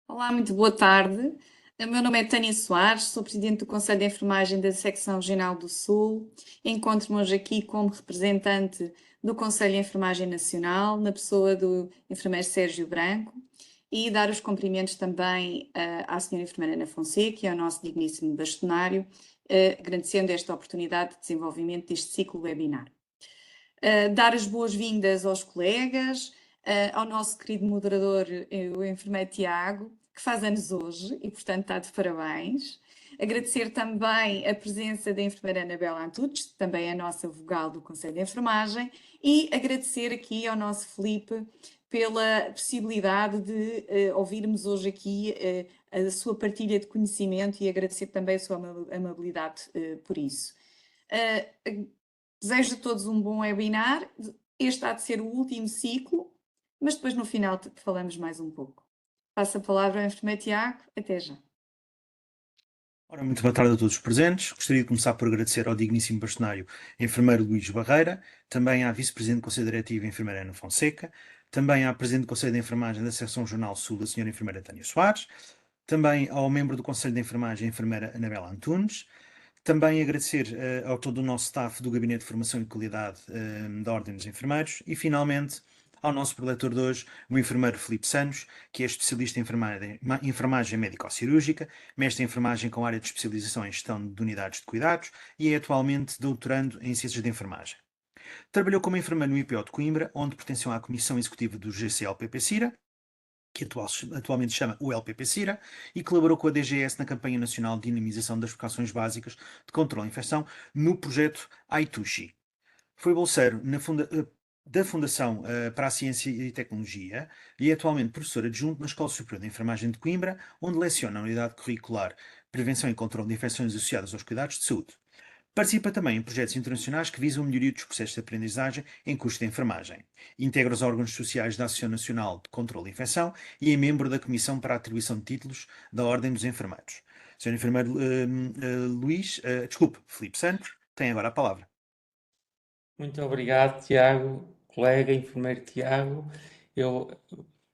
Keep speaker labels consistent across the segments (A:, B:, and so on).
A: Olá, muito boa tarde. O meu nome é Tânia Soares, sou Presidente do Conselho de Enfermagem da Secção Regional do Sul. Encontro-me hoje aqui como representante do Conselho de Enfermagem Nacional, na pessoa do enfermeiro Sérgio Branco, e dar os cumprimentos também à Senhora Enfermeira Ana Fonseca e ao nosso digníssimo bastonário, agradecendo esta oportunidade de desenvolvimento deste ciclo webinar. Dar as boas-vindas aos colegas, ao nosso querido moderador, o enfermeiro Tiago, que faz anos hoje e, portanto, está de parabéns. Agradecer também a presença da enfermeira Anabela Antunes, também a nossa vogal do Conselho de Enfermagem, e agradecer aqui ao nosso Filipe pela possibilidade de ouvirmos hoje aqui a sua partilha de conhecimento e agradecer também a sua amabilidade por isso. Desejo a todos um bom webinar. Este há de ser o último ciclo, mas depois no final falamos mais um pouco. Passo a palavra ao enfermeiro Tiago. Até já.
B: Ora, muito boa tarde a todos os presentes. Gostaria de começar por agradecer ao digníssimo bastonário enfermeiro Luís Barreira, também à vice-presidente do Conselho Diretivo, enfermeira Ana Fonseca, também à presidente do Conselho de Enfermagem da Secção Jornal Sul, a senhora enfermeira Tânia Soares, também ao membro do Conselho de Enfermagem, a enfermeira Anabela Antunes, também agradecer ao todo o nosso staff do Gabinete de Formação e Qualidade da Ordem dos Enfermeiros e, finalmente, ao nosso preletor de hoje, o enfermeiro Filipe Santos, que é especialista em enfermagem médico-cirúrgica, mestre em enfermagem com área de especialização em gestão de unidades de cuidados e é atualmente doutorando em Ciências de Enfermagem. Trabalhou como enfermeiro no IPO de Coimbra, onde pertenceu à Comissão Executiva do GCLPP-CIRA, que atualmente se chama o LPP-CIRA, e colaborou com a DGS na campanha nacional de dinamização das precauções básicas de controle de infecção no projeto AITUSHI. Foi bolseiro da Fundação para a Ciência e Tecnologia e é atualmente professor adjunto na Escola Superior de Enfermagem de Coimbra, onde leciona na unidade curricular Prevenção e Controle de Infecções Associadas aos Cuidados de Saúde. Participa também em projetos internacionais que visam a melhoria dos processos de aprendizagem em cursos de enfermagem. Integra os órgãos sociais da Associação Nacional de Controlo de Infecção e é membro da Comissão para a Atribuição de Títulos da Ordem dos Enfermeiros. Sr. Enfermeiro Filipe Santos, tem agora a palavra.
C: Muito obrigado, Tiago, colega enfermeiro Tiago.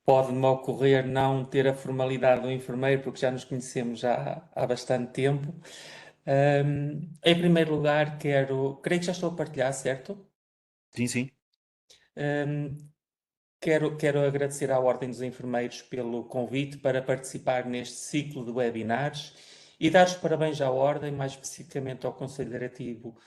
C: Pode-me ocorrer não ter a formalidade do enfermeiro, porque já nos conhecemos já há bastante tempo. Em primeiro lugar, creio que já estou a partilhar, certo?
B: Sim, sim.
C: Quero agradecer à Ordem dos Enfermeiros pelo convite para participar neste ciclo de webinars e dar os parabéns à Ordem, mais especificamente ao Conselho Diretivo,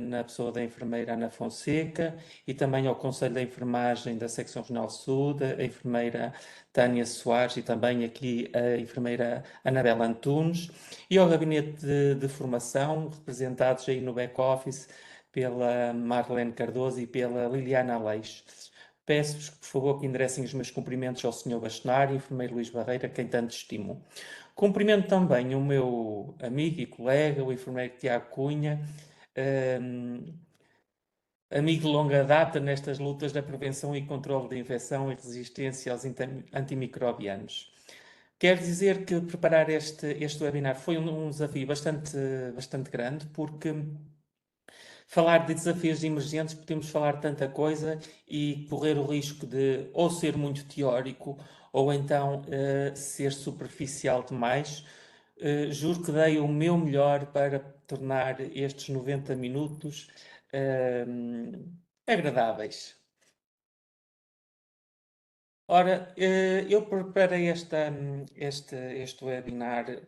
C: na pessoa da enfermeira Ana Fonseca, e também ao Conselho da Enfermagem da Secção Regional Sul, a enfermeira Tânia Soares e também aqui a enfermeira Anabela Antunes, e ao Gabinete de Formação, representados aí no back-office pela Marlene Cardoso e pela Liliana Aleixo. Peço-vos, por favor, que enderecem os meus cumprimentos ao Sr. Bastonário, enfermeiro Luís Barreira, quem tanto estimo. Cumprimento também o meu amigo e colega, o enfermeiro Tiago Cunha, amigo de longa data nestas lutas da prevenção e controle da infecção e resistência aos antimicrobianos. Quero dizer que preparar este webinar foi um desafio bastante grande, porque falar de desafios emergentes, podemos falar tanta coisa e correr o risco de ou ser muito teórico ou então ser superficial demais. Juro que dei o meu melhor para tornar estes 90 minutos agradáveis. Ora, eu preparei este webinar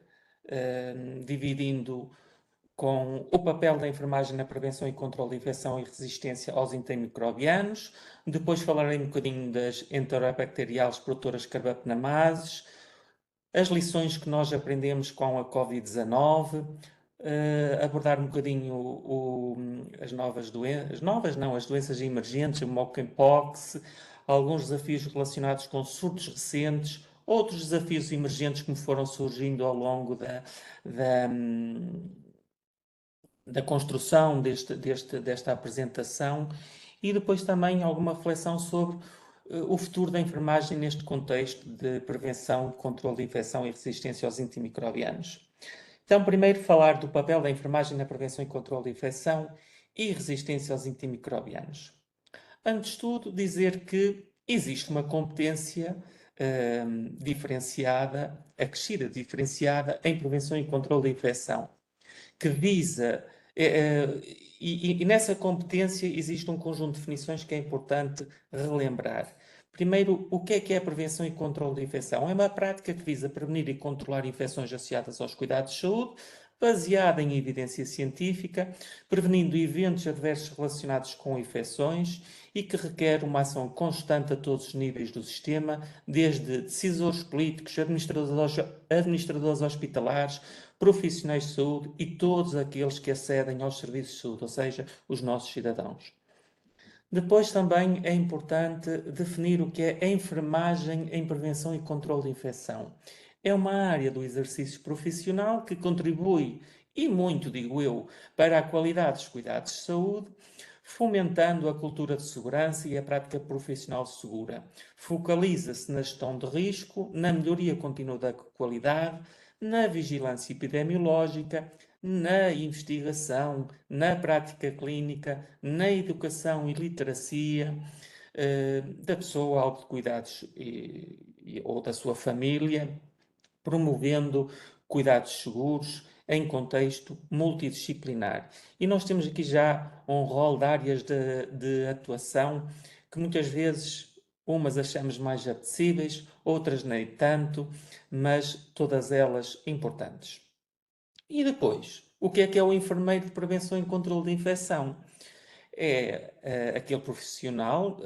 C: dividindo com o papel da enfermagem na prevenção e controle de infecção e resistência aos antimicrobianos. Depois falarei um bocadinho das enterobacteriais produtoras carbapnamases, as lições que nós aprendemos com a Covid-19, abordar um bocadinho as novas doenças, as doenças emergentes, o monkeypox, alguns desafios relacionados com surtos recentes, outros desafios emergentes que me foram surgindo ao longo da construção desta apresentação, e depois também alguma reflexão sobre o futuro da enfermagem neste contexto de prevenção, controle de infecção e resistência aos antimicrobianos. Então, primeiro falar do papel da enfermagem na prevenção e controle de infecção e resistência aos antimicrobianos. Antes de tudo, dizer que existe uma competência diferenciada, acrescida diferenciada em prevenção e controle da infecção, que visa, e nessa competência existe um conjunto de definições que é importante relembrar. Primeiro, o que é a prevenção e controle da infecção? É uma prática que visa prevenir e controlar infecções associadas aos cuidados de saúde, baseada em evidência científica, prevenindo eventos adversos relacionados com infecções e que requer uma ação constante a todos os níveis do sistema, desde decisores políticos, administradores hospitalares, profissionais de saúde e todos aqueles que acedem aos serviços de saúde, ou seja, os nossos cidadãos. Depois também é importante definir o que é a enfermagem em prevenção e controle de infecção. É uma área do exercício profissional que contribui, e muito, digo eu, para a qualidade dos cuidados de saúde, fomentando a cultura de segurança e a prática profissional segura. Focaliza-se na gestão de risco, na melhoria contínua da qualidade, na vigilância epidemiológica, na investigação, na prática clínica, na educação e literacia da pessoa, alvo de cuidados ou da sua família, promovendo cuidados seguros em contexto multidisciplinar. E nós temos aqui já um rol de áreas de atuação que muitas vezes umas achamos mais apetecíveis, outras nem tanto, mas todas elas importantes. E depois, o que é o enfermeiro de prevenção e controle de infecção? É aquele profissional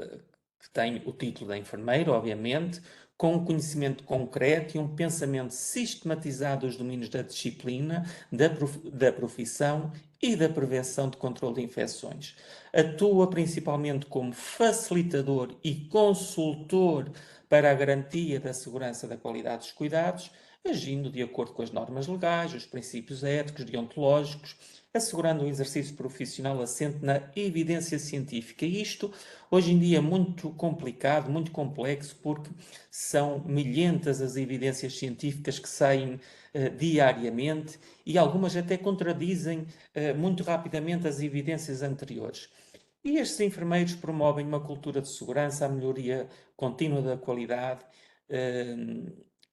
C: que tem o título de enfermeiro, obviamente, com um conhecimento concreto e um pensamento sistematizado dos domínios da disciplina, da profissão e da prevenção de controle de infecções. Atua principalmente como facilitador e consultor para a garantia da segurança da qualidade dos cuidados, agindo de acordo com as normas legais, os princípios éticos, deontológicos, assegurando um exercício profissional assente na evidência científica. E isto, hoje em dia, é muito complicado, muito complexo, porque são milhentas as evidências científicas que saem diariamente e algumas até contradizem muito rapidamente as evidências anteriores. E estes enfermeiros promovem uma cultura de segurança, a melhoria contínua da qualidade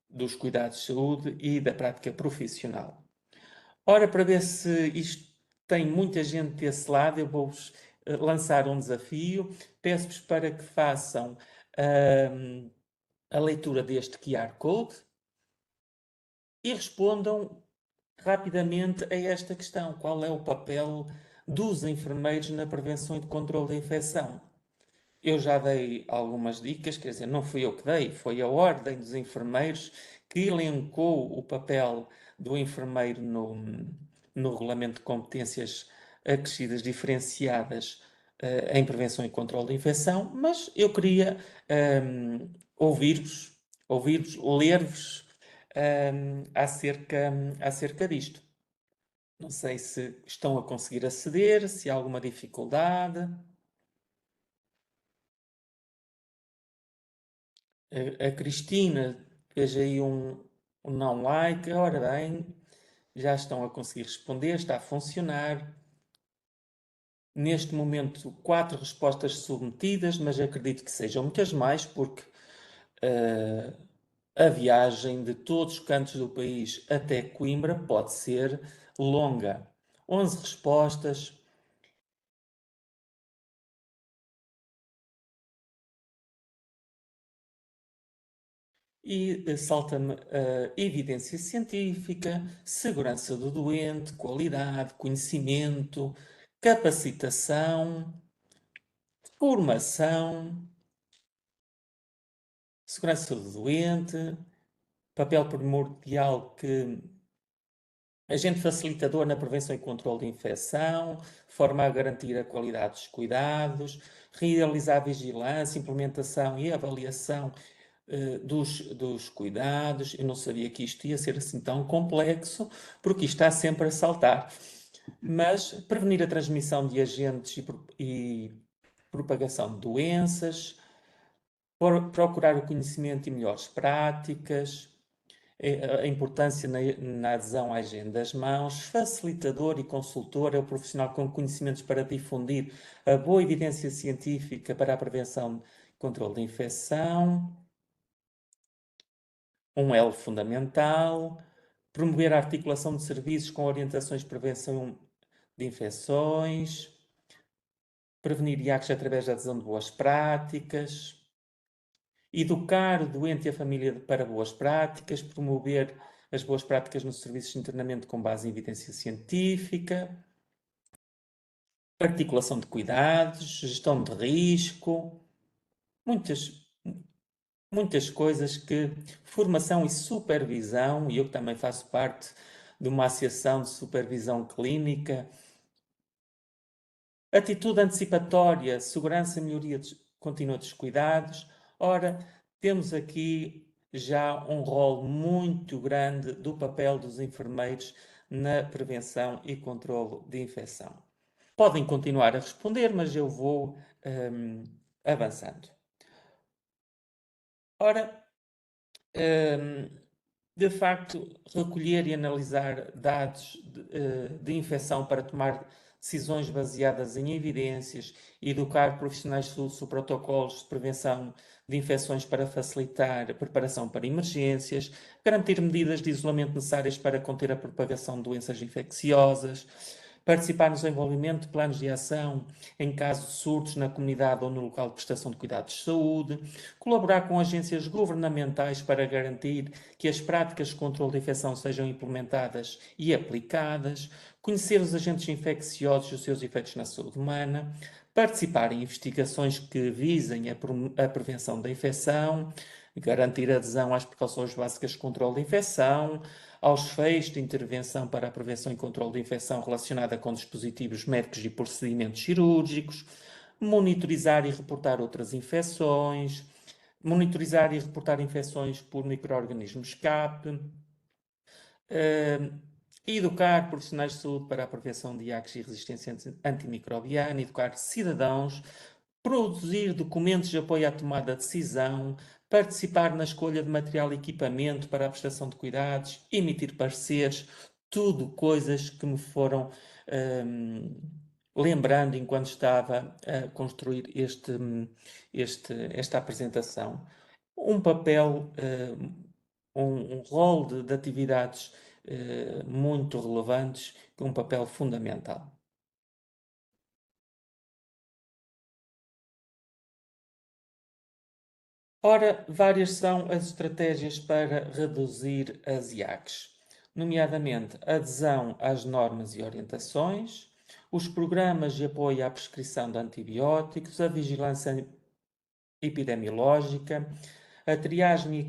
C: dos cuidados de saúde e da prática profissional. Ora, para ver se isto tem muita gente desse lado, eu vou-vos lançar um desafio. Peço-vos para que façam a leitura deste QR Code e respondam rapidamente a esta questão: qual é o papel dos enfermeiros na prevenção e controle da infecção? Eu já dei algumas dicas, quer dizer, não fui eu que dei, foi a Ordem dos Enfermeiros que elencou o papel do enfermeiro no Regulamento de Competências Acrescidas Diferenciadas em Prevenção e Controle da Infecção, mas eu queria ouvir-vos, ler-vos acerca disto. Não sei se estão a conseguir aceder, se há alguma dificuldade. A Cristina fez aí um não like. Ora bem, já estão a conseguir responder, está a funcionar. Neste momento, 4 respostas submetidas, mas acredito que sejam muitas mais, porque a viagem de todos os cantos do país até Coimbra pode ser longa. 11 respostas. E salta-me evidência científica, segurança do doente, qualidade, conhecimento, capacitação, formação, segurança do doente, papel primordial que agente facilitador na prevenção e controle de infecção, forma a garantir a qualidade dos cuidados, realizar vigilância, implementação e avaliação dos cuidados. Eu não sabia que isto ia ser assim tão complexo, porque isto está sempre a saltar. Mas prevenir a transmissão de agentes e propagação de doenças, procurar o conhecimento e melhores práticas, a importância na adesão à agenda das mãos, facilitador e consultor, é o profissional com conhecimentos para difundir a boa evidência científica para a prevenção e controle da infecção. um elo fundamental, promover a articulação de serviços com orientações de prevenção de infecções, prevenir IACs através da adesão de boas práticas, educar o doente e a família para boas práticas, promover as boas práticas nos serviços de internamento com base em evidência científica, articulação de cuidados, gestão de risco, muitas coisas que formação e supervisão, e eu também faço parte de uma associação de supervisão clínica, atitude antecipatória, segurança e melhoria contínua dos cuidados. Ora, temos aqui já um rol muito grande do papel dos enfermeiros na prevenção e controlo de infecção. Podem continuar a responder, mas eu vou avançando. Ora, de facto, recolher e analisar dados de infecção para tomar decisões baseadas em evidências, educar profissionais de saúde sobre protocolos de prevenção de infecções para facilitar a preparação para emergências, garantir medidas de isolamento necessárias para conter a propagação de doenças infecciosas, participar no desenvolvimento de planos de ação em caso de surtos na comunidade ou no local de prestação de cuidados de saúde, colaborar com agências governamentais para garantir que as práticas de controle de infecção sejam implementadas e aplicadas, conhecer os agentes infecciosos e os seus efeitos na saúde humana, participar em investigações que visem a prevenção da infecção, garantir adesão às precauções básicas de controle de infecção, aos feitos de intervenção para a prevenção e controle de infecção relacionada com dispositivos médicos e procedimentos cirúrgicos, monitorizar e reportar outras infecções, monitorizar e reportar infecções por micro-organismos CAP, educar profissionais de saúde para a prevenção de IACs e resistência antimicrobiana, educar cidadãos, produzir documentos de apoio à tomada de decisão, participar na escolha de material e equipamento para a prestação de cuidados, emitir pareceres, tudo coisas que me foram lembrando enquanto estava a construir esta apresentação. Um papel, um rol de atividades muito relevantes, um papel fundamental. Ora, várias são as estratégias para reduzir as IACs, nomeadamente a adesão às normas e orientações, os programas de apoio à prescrição de antibióticos, a vigilância epidemiológica, a triagem e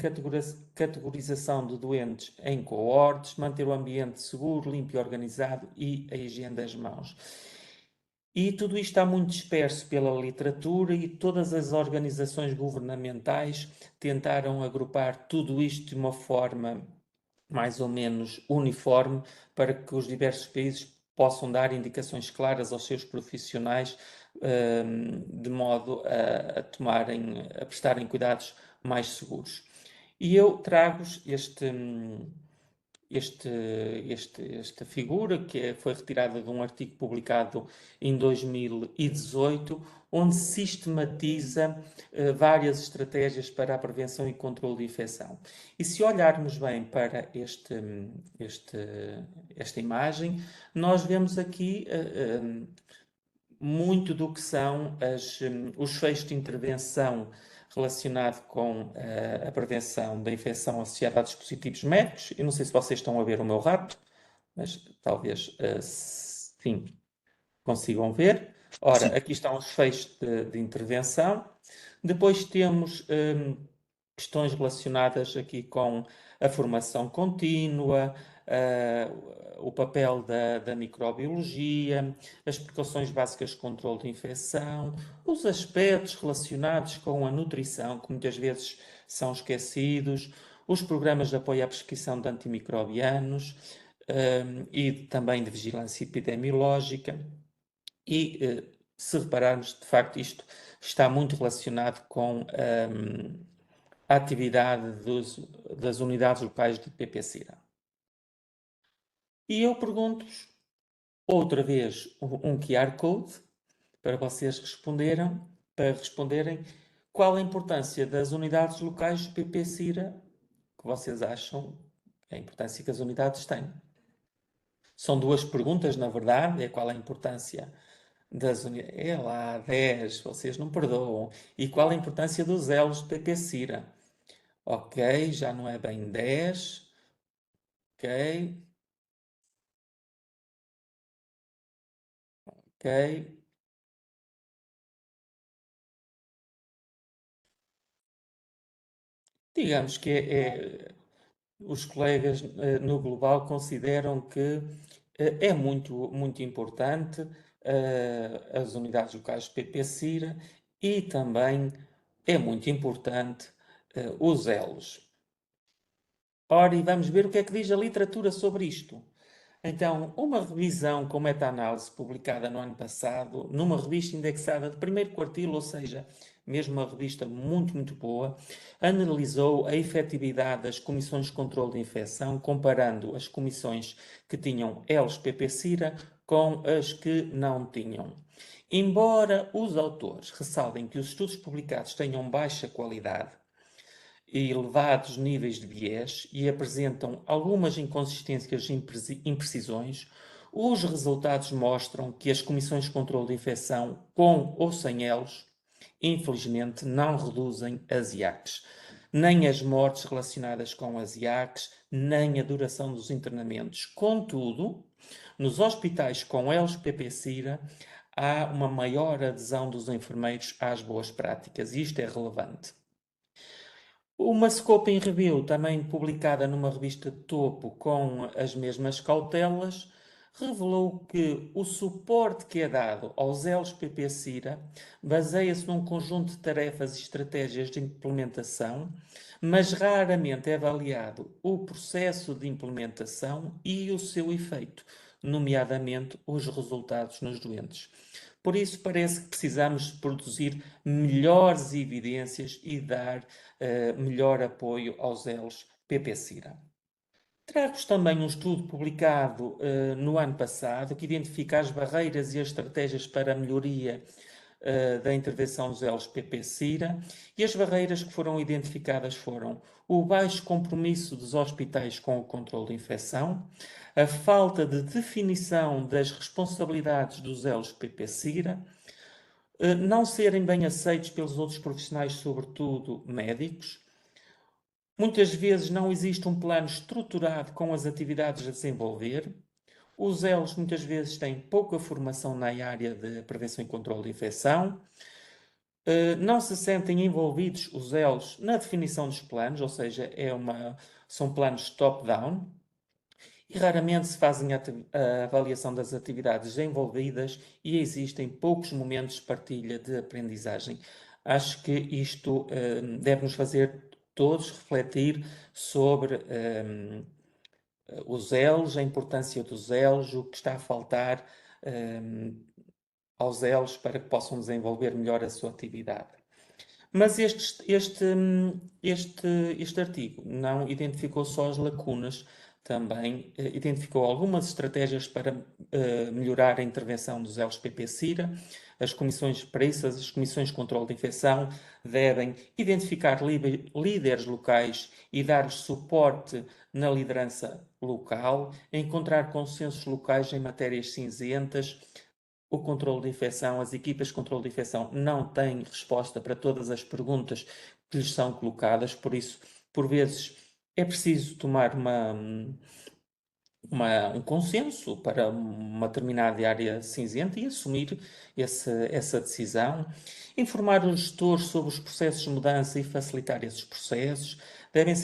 C: categorização de doentes em coortes, manter o ambiente seguro, limpo e organizado e a higiene das mãos. E tudo isto está muito disperso pela literatura e todas as organizações governamentais tentaram agrupar tudo isto de uma forma mais ou menos uniforme para que os diversos países possam dar indicações claras aos seus profissionais de modo a prestarem cuidados mais seguros. E eu trago-vos esta figura que foi retirada de um artigo publicado em 2018, onde sistematiza várias estratégias para a prevenção e controle de infecção. E se olharmos bem para esta imagem, nós vemos aqui muito do que são os feixes de intervenção relacionado com a prevenção da infecção associada a dispositivos médicos. Eu não sei se vocês estão a ver o meu rato, mas talvez sim consigam ver. Ora, aqui estão os feixes de intervenção. Depois temos questões relacionadas aqui com a formação contínua, o papel da microbiologia, as precauções básicas de controle de infecção, os aspectos relacionados com a nutrição, que muitas vezes são esquecidos, os programas de apoio à prescrição de antimicrobianos e também de vigilância epidemiológica. E se repararmos, de facto, isto está muito relacionado com a atividade das unidades locais de PPCIRA. E eu pergunto-vos outra vez um QR Code para vocês responderem qual a importância das unidades locais de PPCIRA que vocês acham a importância que as unidades têm? São duas perguntas, na verdade, é qual a importância das unidades? É lá, 10, vocês não perdoam. E qual a importância dos elos de PP-CIRA? Ok, já não é bem 10. Ok. Ok. Digamos que os colegas no global consideram que é muito importante as unidades locais de PP-CIRA e também é muito importante os elos. Ora, e vamos ver o que é que diz a literatura sobre isto. Então, uma revisão com meta-análise publicada no ano passado, numa revista indexada de primeiro quartil, ou seja, mesmo uma revista muito boa, analisou a efetividade das comissões de controle de infecção, comparando as comissões que tinham elos PP-CIRA com as que não tinham. Embora os autores ressalvem que os estudos publicados tenham baixa qualidade e elevados níveis de viés e apresentam algumas inconsistências e imprecisões, os resultados mostram que as comissões de controle de infecção, com ou sem elos, infelizmente não reduzem as IACs, nem as mortes relacionadas com as IACs, nem a duração dos internamentos. Contudo, nos hospitais com elos PP-CIRA, há uma maior adesão dos enfermeiros às boas práticas, e isto é relevante. Uma Scoping Review, também publicada numa revista de topo com as mesmas cautelas, revelou que o suporte que é dado aos elos PP-CIRA baseia-se num conjunto de tarefas e estratégias de implementação, mas raramente é avaliado o processo de implementação e o seu efeito, nomeadamente os resultados nos doentes. Por isso, parece que precisamos produzir melhores evidências e dar melhor apoio aos elos PP-CIRA. Trago-vos também um estudo publicado no ano passado que identifica as barreiras e as estratégias para a melhoria da intervenção dos elos PP-CIRA, e as barreiras que foram identificadas foram o baixo compromisso dos hospitais com o controle de infecção, a falta de definição das responsabilidades dos elos PP-CIRA, não serem bem aceitos pelos outros profissionais, sobretudo médicos. Muitas vezes não existe um plano estruturado com as atividades a desenvolver. Os elos muitas vezes têm pouca formação na área de prevenção e controle de infecção. Não se sentem envolvidos os elos na definição dos planos, ou seja, são planos top-down. E raramente se fazem a avaliação das atividades envolvidas e existem poucos momentos de partilha de aprendizagem. Acho que isto deve nos fazer todos refletir sobre os elos, a importância dos elos, o que está a faltar aos elos para que possam desenvolver melhor a sua atividade. Mas este artigo não identificou só as lacunas, também identificou algumas estratégias para melhorar a intervenção dos elos PP-CIRA. As comissões para isso, as comissões de controle de infecção devem identificar líderes locais e dar-lhes suporte na liderança local, encontrar consensos locais em matérias cinzentas. O controle de infecção, as equipas de controle de infecção não têm resposta para todas as perguntas que lhes são colocadas, por isso, por vezes, é preciso tomar um consenso para uma determinada área cinzenta e assumir essa decisão. Informar os gestores sobre os processos de mudança e facilitar esses processos. Devem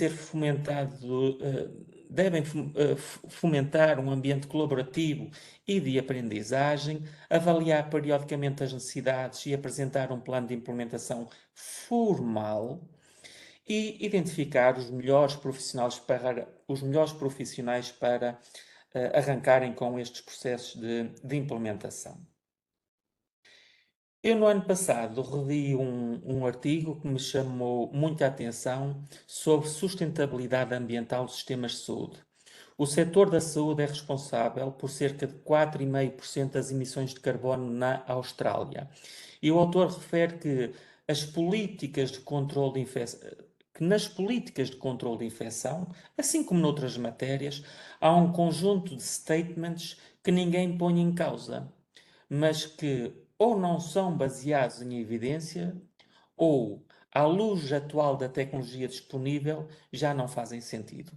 C: fomentar um ambiente colaborativo e de aprendizagem, avaliar periodicamente as necessidades e apresentar um plano de implementação formal e identificar os melhores profissionais para arrancarem com estes processos de implementação. Eu, no ano passado, revi um artigo que me chamou muita atenção sobre sustentabilidade ambiental dos sistemas de saúde. O setor da saúde é responsável por cerca de 4,5% das emissões de carbono na Austrália. E o autor refere que as políticas de controle de infecção, que nas políticas de controle de infecção, assim como noutras matérias, há um conjunto de statements que ninguém põe em causa, mas que ou não são baseados em evidência ou, à luz atual da tecnologia disponível, já não fazem sentido.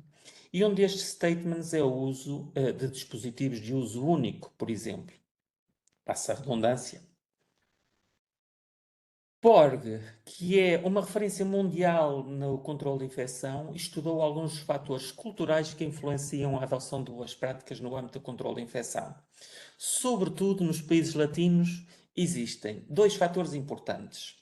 C: E um destes statements é o uso de dispositivos de uso único, por exemplo. Passa a redundância. Borg, que é uma referência mundial no controle de infecção, estudou alguns dos fatores culturais que influenciam a adoção de boas práticas no âmbito do controle de infecção. Sobretudo nos países latinos, existem dois fatores importantes.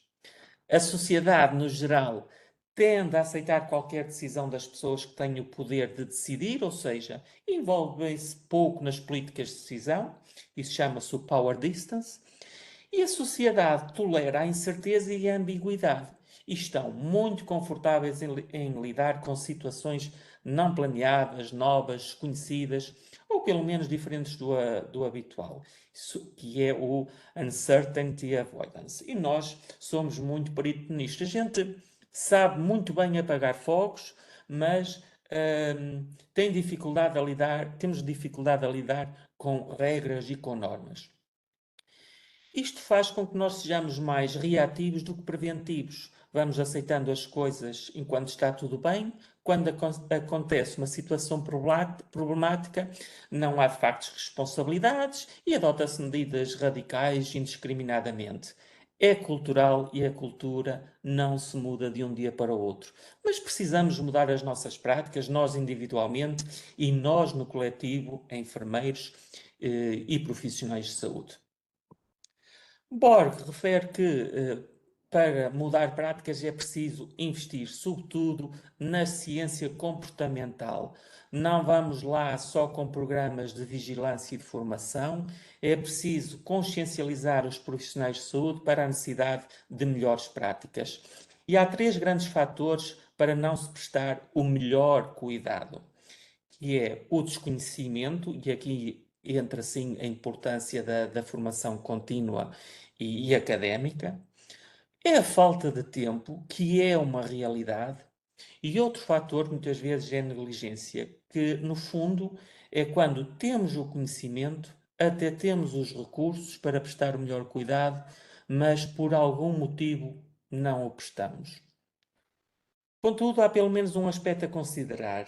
C: A sociedade, no geral, tende a aceitar qualquer decisão das pessoas que têm o poder de decidir, ou seja, envolvem-se pouco nas políticas de decisão, isso chama-se o power distance, e a sociedade tolera a incerteza e a ambiguidade e estão muito confortáveis em lidar com situações não planeadas, novas, desconhecidas ou pelo menos diferentes do habitual, isso, que é o uncertainty avoidance. E nós somos muito peritos nisto. A gente sabe muito bem apagar fogos, mas temos dificuldade a lidar com regras e com normas. Isto faz com que nós sejamos mais reativos do que preventivos. Vamos aceitando as coisas enquanto está tudo bem. Quando acontece uma situação problemática, não há de facto responsabilidades e adota-se medidas radicais indiscriminadamente. É cultural e a cultura não se muda de um dia para o outro. Mas precisamos mudar as nossas práticas, nós individualmente e nós no coletivo, enfermeiros e profissionais de saúde. Borg refere que para mudar práticas é preciso investir, sobretudo, na ciência comportamental. Não vamos lá só com programas de vigilância e de formação, é preciso consciencializar os profissionais de saúde para a necessidade de melhores práticas. E há três grandes fatores para não se prestar o melhor cuidado, que é o desconhecimento, e aqui entra sim a importância da formação contínua e académica, é a falta de tempo, que é uma realidade, e outro fator muitas vezes é a negligência, que no fundo é quando temos o conhecimento, até temos os recursos para prestar o melhor cuidado, mas por algum motivo não o prestamos. Contudo, há pelo menos um aspecto a considerar.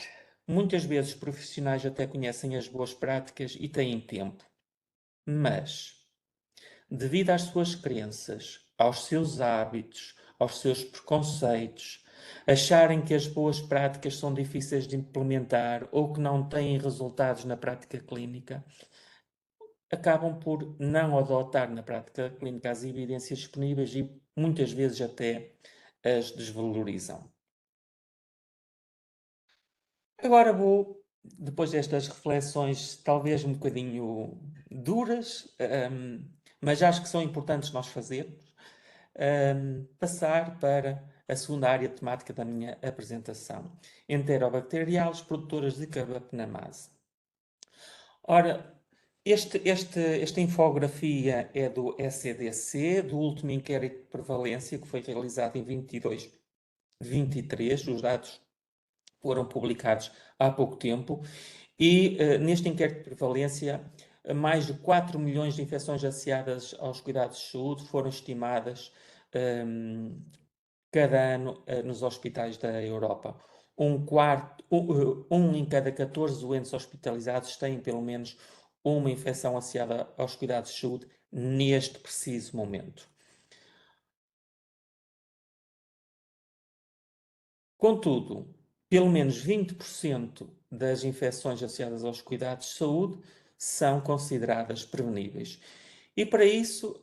C: Muitas vezes os profissionais até conhecem as boas práticas e têm tempo, mas, devido às suas crenças, aos seus hábitos, aos seus preconceitos, acharem que as boas práticas são difíceis de implementar ou que não têm resultados na prática clínica, acabam por não adotar na prática clínica as evidências disponíveis e muitas vezes até as desvalorizam. Agora vou, depois destas reflexões talvez um bocadinho duras, mas acho que são importantes nós fazermos, passar para a segunda área temática da minha apresentação, enterobacteriais produtoras de carbapnamase. Ora, esta infografia é do ECDC, do último inquérito de prevalência que foi realizado em 22-23, os dados foram publicados há pouco tempo, e neste inquérito de prevalência, mais de 4 milhões de infecções associadas aos cuidados de saúde foram estimadas cada ano nos hospitais da Europa. Um em cada 14 doentes hospitalizados têm pelo menos uma infecção associada aos cuidados de saúde neste preciso momento. Contudo, pelo menos 20% das infecções associadas aos cuidados de saúde são consideradas preveníveis. E para isso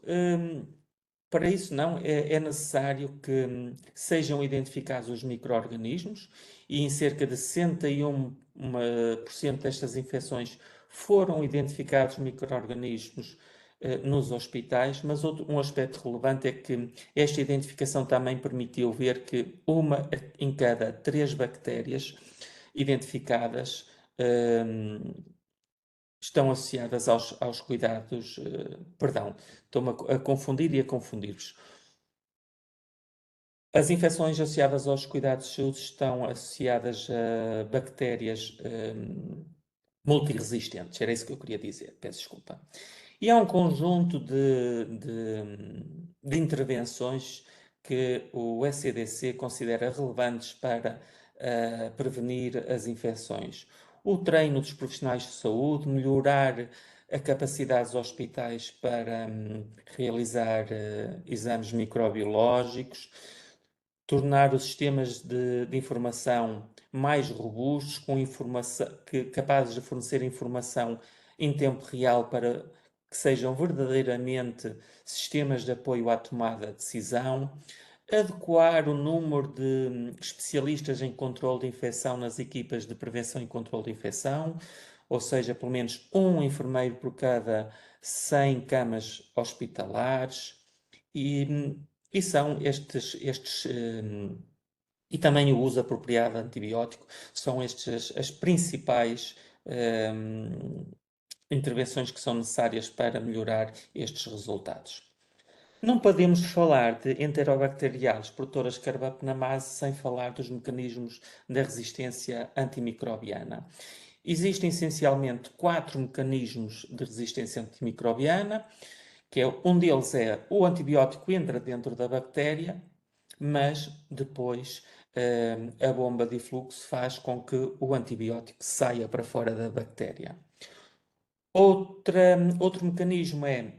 C: não, é necessário que sejam identificados os micro-organismos e em cerca de 61% destas infecções foram identificados micro-organismos nos hospitais, mas um aspecto relevante é que esta identificação também permitiu ver que uma em cada 3 bactérias identificadas estão associadas aos cuidados, perdão, estou-me a confundir e a confundir-vos. As infecções associadas aos cuidados de saúde estão associadas a bactérias multiresistentes, era isso que eu queria dizer, peço desculpa. E há um conjunto de intervenções que o ECDC considera relevantes para prevenir as infecções. O treino dos profissionais de saúde, melhorar a capacidade dos hospitais para realizar exames microbiológicos, tornar os sistemas de informação mais robustos, com informação, capazes de fornecer informação em tempo real para que sejam verdadeiramente sistemas de apoio à tomada de decisão, adequar o número de especialistas em controle de infecção nas equipas de prevenção e controle de infecção, ou seja, pelo menos um enfermeiro por cada 100 camas hospitalares, e são e também o uso apropriado de antibiótico, são as principais intervenções que são necessárias para melhorar estes resultados. Não podemos falar de enterobacteriais produtoras de carbapnamase sem falar dos mecanismos da resistência antimicrobiana. Existem essencialmente 4 mecanismos de resistência antimicrobiana, um deles é o antibiótico entra dentro da bactéria, mas depois a bomba de fluxo faz com que o antibiótico saia para fora da bactéria. Outro mecanismo é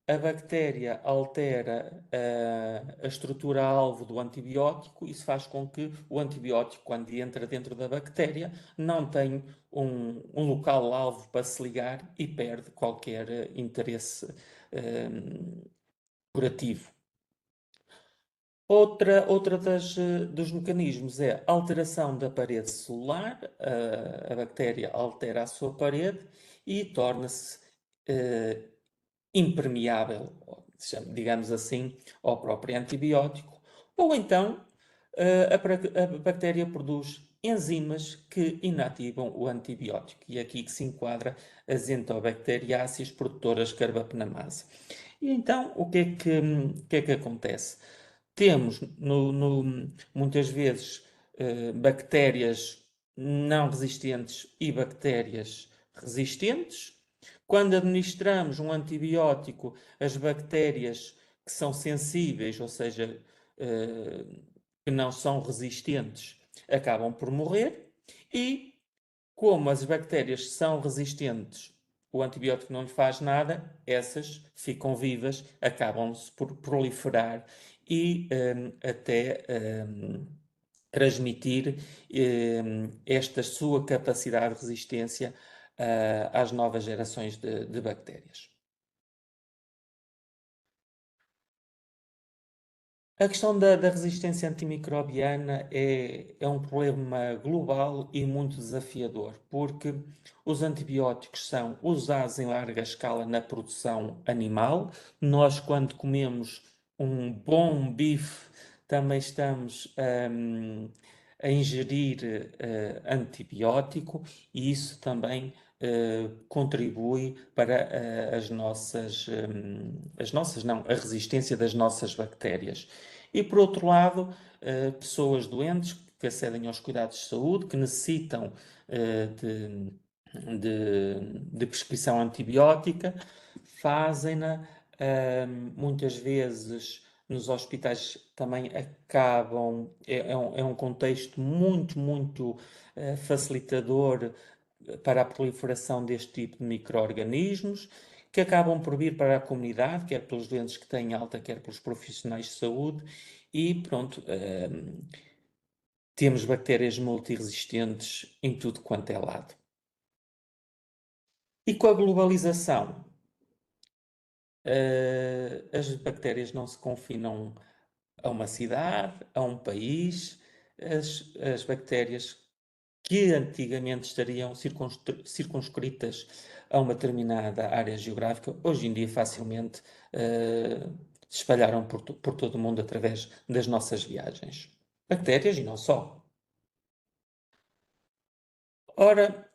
C: a bactéria altera a estrutura-alvo do antibiótico, isso faz com que o antibiótico, quando entra dentro da bactéria, não tenha um local-alvo para se ligar e perde qualquer interesse curativo. Outra dos mecanismos é a alteração da parede celular. A bactéria altera a sua parede e torna-se impermeável, digamos assim, ao próprio antibiótico. Ou então a bactéria produz enzimas que inativam o antibiótico. E é aqui que se enquadra as entobacteriáceas produtoras de carbapnamase. E então, o que é que acontece? Temos, muitas vezes, bactérias não resistentes e bactérias resistentes. Quando administramos um antibiótico, as bactérias que são sensíveis, ou seja, que não são resistentes, acabam por morrer. E, como as bactérias são resistentes, o antibiótico não lhe faz nada, essas ficam vivas, acabam-se por proliferar e até transmitir esta sua capacidade de resistência às novas gerações de bactérias. A questão da resistência antimicrobiana é um problema global e muito desafiador, porque os antibióticos são usados em larga escala na produção animal. Nós, quando comemos um bom bife, também estamos a ingerir antibiótico, e isso também contribui para a resistência das nossas bactérias. E por outro lado, pessoas doentes que acedem aos cuidados de saúde, que necessitam de prescrição antibiótica, fazem-na muitas vezes nos hospitais também acabam, é um contexto muito facilitador para a proliferação deste tipo de micro-organismos, que acabam por vir para a comunidade, quer pelos doentes que têm alta, quer pelos profissionais de saúde, e pronto, temos bactérias multiresistentes em tudo quanto é lado. E com a globalização, as bactérias não se confinam a uma cidade, a um país. As bactérias que antigamente estariam circunscritas a uma determinada área geográfica, hoje em dia facilmente se espalharam por todo o mundo através das nossas viagens. Bactérias e não só. Ora,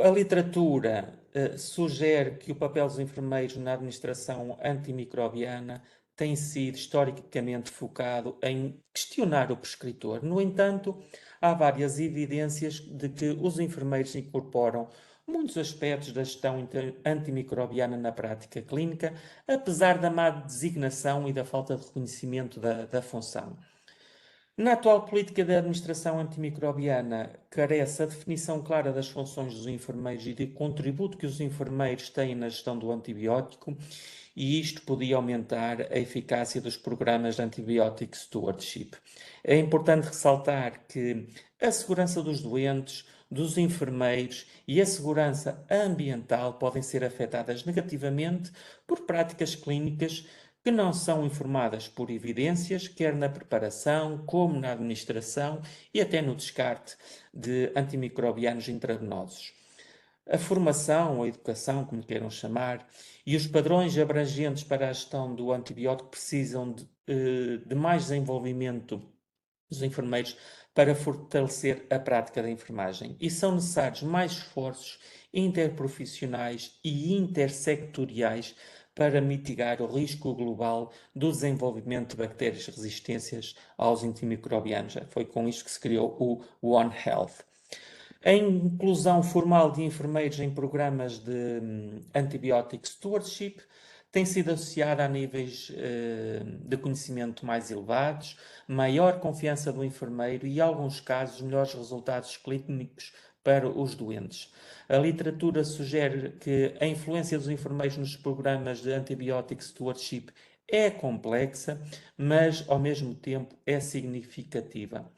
C: a literatura sugere que o papel dos enfermeiros na administração antimicrobiana tem sido historicamente focado em questionar o prescritor. No entanto, há várias evidências de que os enfermeiros incorporam muitos aspectos da gestão antimicrobiana na prática clínica, apesar da má designação e da falta de reconhecimento da função. Na atual política de administração antimicrobiana, carece a definição clara das funções dos enfermeiros e do contributo que os enfermeiros têm na gestão do antibiótico, e isto podia aumentar a eficácia dos programas de antibiótico stewardship. É importante ressaltar que a segurança dos doentes, dos enfermeiros e a segurança ambiental podem ser afetadas negativamente por práticas clínicas que não são informadas por evidências, quer na preparação, como na administração e até no descarte de antimicrobianos intravenosos. A formação, ou a educação, como queiram chamar, e os padrões abrangentes para a gestão do antibiótico precisam de mais desenvolvimento dos enfermeiros para fortalecer a prática da enfermagem. E são necessários mais esforços interprofissionais e intersectoriais para mitigar o risco global do desenvolvimento de bactérias resistentes aos antimicrobianos. Foi com isto que se criou o One Health. A inclusão formal de enfermeiros em programas de antibiótico stewardship tem sido associada a níveis de conhecimento mais elevados, maior confiança do enfermeiro e, em alguns casos, melhores resultados clínicos para os doentes. A literatura sugere que a influência dos enfermeiros nos programas de antibiótico stewardship é complexa, mas, ao mesmo tempo, é significativa.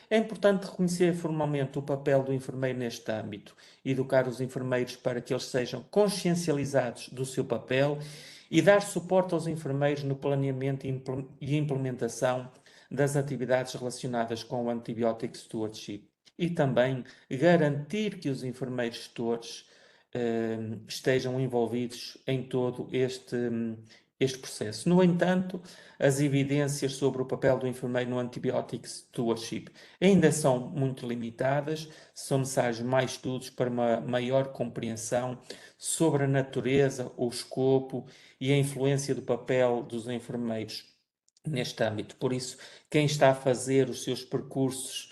C: É importante reconhecer formalmente o papel do enfermeiro neste âmbito, educar os enfermeiros para que eles sejam consciencializados do seu papel e dar suporte aos enfermeiros no planeamento e implementação das atividades relacionadas com o antibiótico stewardship. E também garantir que os enfermeiros gestores estejam envolvidos em todo este processo. No entanto, as evidências sobre o papel do enfermeiro no antibiótico stewardship ainda são muito limitadas, são necessários mais estudos para uma maior compreensão sobre a natureza, o escopo e a influência do papel dos enfermeiros neste âmbito. Por isso, quem está a fazer os seus percursos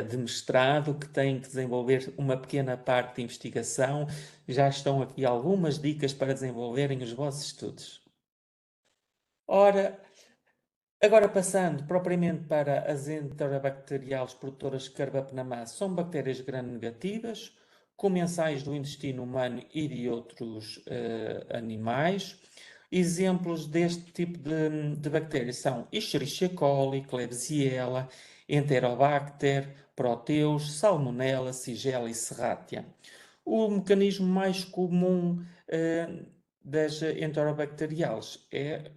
C: de mestrado, que têm que desenvolver uma pequena parte de investigação, já estão aqui algumas dicas para desenvolverem os vossos estudos. Ora, agora passando propriamente para as enterobacteriales produtoras de carbapnamase, são bactérias gram-negativas, comensais do intestino humano e de outros animais. Exemplos deste tipo de bactérias são Escherichia coli, Klebsiella, Enterobacter, Proteus, Salmonella, Shigella e Serratia. O mecanismo mais comum das enterobacteriales é,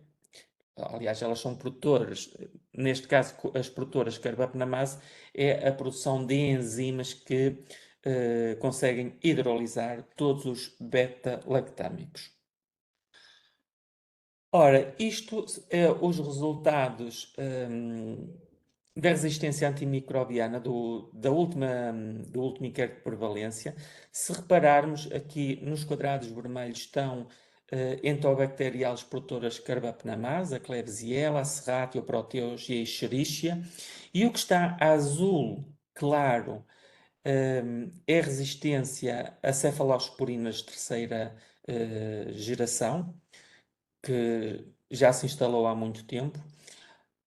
C: aliás, elas são produtoras, neste caso as produtoras de carbapnamase, é a produção de enzimas que conseguem hidrolisar todos os beta-lactâmicos. Ora, isto é os resultados da resistência antimicrobiana do último inquérito de prevalência. Se repararmos aqui nos quadrados vermelhos estão entobacteriales produtoras de carbapnamase, a Klebsiella, a Serratia, o Proteus e a Escherichia, e o que está a azul claro é a resistência a cefalosporinas de terceira geração, que já se instalou há muito tempo,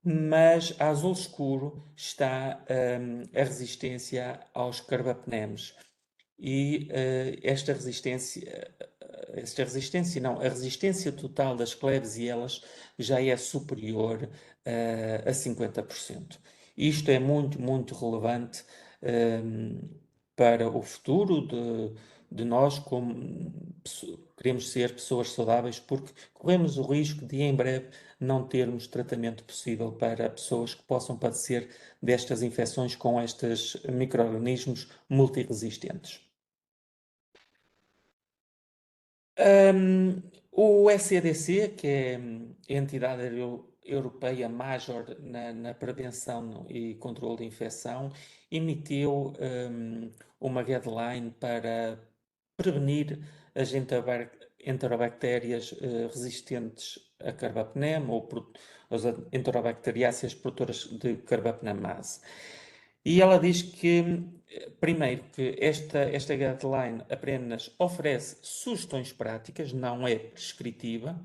C: mas a azul escuro está a resistência aos carbapnemes. E a resistência total das Klebsielas já é superior a 50%. Isto é muito, muito relevante para o futuro de nós, como queremos ser pessoas saudáveis, porque corremos o risco de, em breve, não termos tratamento possível para pessoas que possam padecer destas infecções com estes micro-organismos multiresistentes. O ECDC, que é a entidade europeia major na prevenção e controle de infecção, emitiu uma guideline para prevenir as enterobactérias resistentes a carbapenem ou as enterobacteriáceas produtoras de carbapenemase. E ela diz que, primeiro, que esta guideline apenas oferece sugestões práticas, não é prescritiva,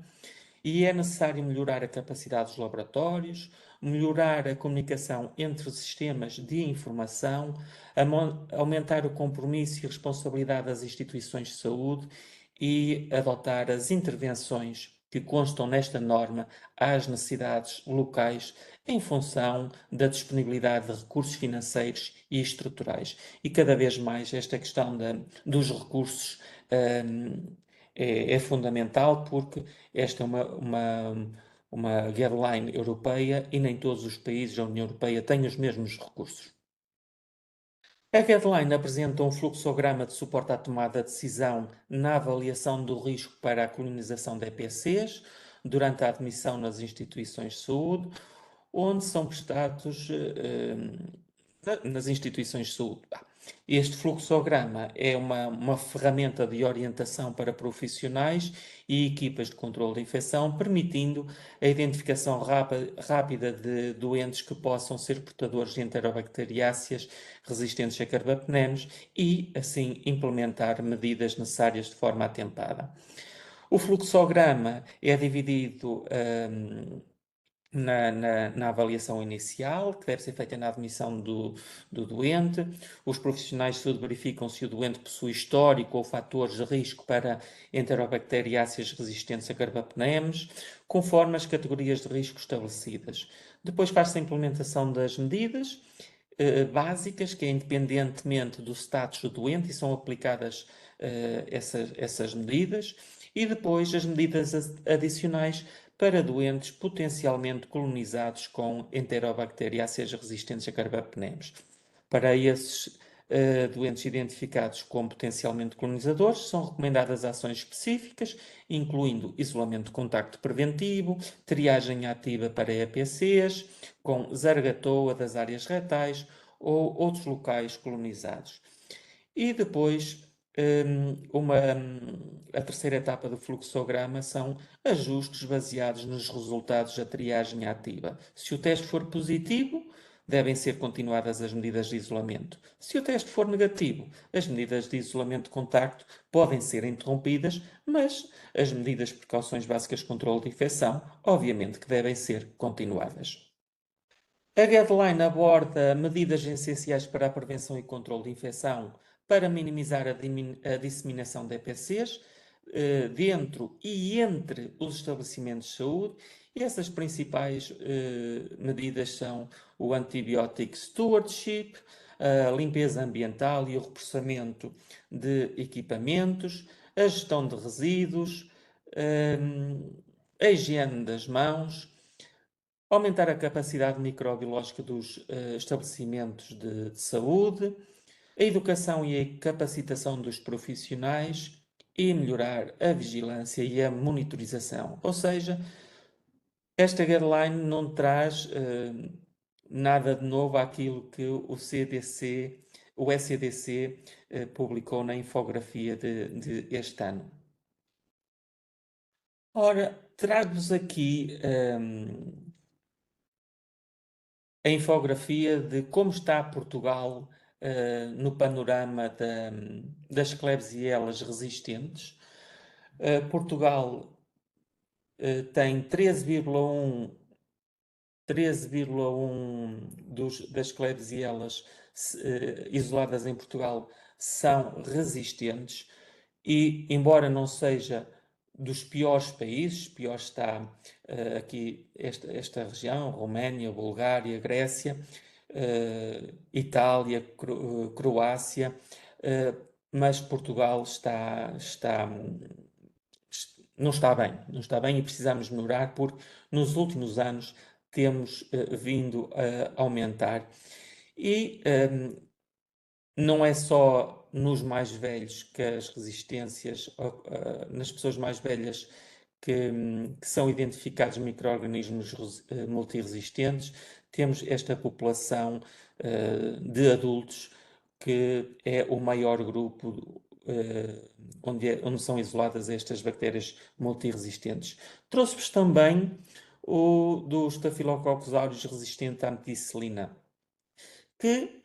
C: e é necessário melhorar a capacidade dos laboratórios, melhorar a comunicação entre os sistemas de informação, aumentar o compromisso e responsabilidade das instituições de saúde e adotar as intervenções que constam nesta norma às necessidades locais em função da disponibilidade de recursos financeiros e estruturais. E cada vez mais esta questão dos recursos é fundamental, porque esta é uma guideline europeia e nem todos os países da União Europeia têm os mesmos recursos. A guideline apresenta um fluxograma de suporte à tomada de decisão na avaliação do risco para a colonização de EPCs durante a admissão nas instituições de saúde, onde são prestados nas instituições de saúde. Este fluxograma é uma ferramenta de orientação para profissionais e equipas de controle de infecção, permitindo a identificação rápida de doentes que possam ser portadores de enterobacteriáceas resistentes a carbapenems e, assim, implementar medidas necessárias de forma atempada. O fluxograma é dividido na avaliação inicial, que deve ser feita na admissão do doente. Os profissionais de saúde verificam se o doente possui histórico ou fatores de risco para enterobacteriáceas resistentes a carbapenems, conforme as categorias de risco estabelecidas. Depois faz-se a implementação das medidas básicas, que é independentemente do status do doente, e são aplicadas essas medidas, e depois as medidas adicionais para doentes potencialmente colonizados com enterobacteriáceas resistentes a carbapenems. Para esses doentes identificados como potencialmente colonizadores, são recomendadas ações específicas, incluindo isolamento de contacto preventivo, triagem ativa para EPCs, com zargatoa das áreas retais ou outros locais colonizados. E depois, a terceira etapa do fluxograma são ajustes baseados nos resultados da triagem ativa. Se o teste for positivo, devem ser continuadas as medidas de isolamento. Se o teste for negativo, as medidas de isolamento de contacto podem ser interrompidas, mas as medidas de precauções básicas de controle de infecção, obviamente que devem ser continuadas. A guideline aborda medidas essenciais para a prevenção e controle de infecção para minimizar a disseminação de EPCs dentro e entre os estabelecimentos de saúde. E essas principais medidas são o Antibiotic Stewardship, a limpeza ambiental e o reprocessamento de equipamentos, a gestão de resíduos, a higiene das mãos, aumentar a capacidade microbiológica dos estabelecimentos de saúde, a educação e a capacitação dos profissionais e melhorar a vigilância e a monitorização. Ou seja, esta guideline não traz nada de novo àquilo que o ECDC publicou na infografia de este ano. Ora, trago-vos aqui a infografia de como está Portugal no panorama das Klebsiellas resistentes. Portugal tem 13,1 das Klebsiellas isoladas em Portugal são resistentes e, embora não seja dos piores países, pior está aqui esta região, Roménia, Bulgária, Grécia, Itália, Croácia, mas Portugal não está bem e precisamos melhorar, porque nos últimos anos temos vindo a aumentar. E não é só nos mais velhos que as resistências, nas pessoas mais velhas que são identificados micro-organismos multiresistentes, temos esta população de adultos que é o maior grupo onde são isoladas estas bactérias multiresistentes. Trouxe-vos também o do Staphylococcus aureus resistente à meticilina, que,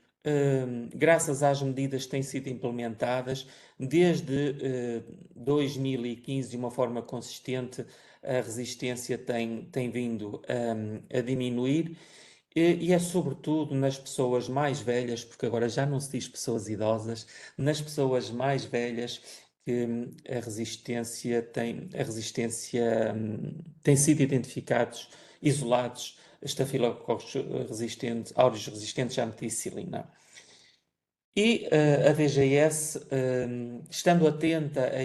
C: graças às medidas que têm sido implementadas desde 2015 de uma forma consistente, a resistência tem vindo a diminuir. E é sobretudo nas pessoas mais velhas, porque agora já não se diz pessoas idosas, nas pessoas mais velhas que a resistência tem sido identificados, isolados, estafilococcus aureus resistentes à meticilina. E a DGS, estando atenta a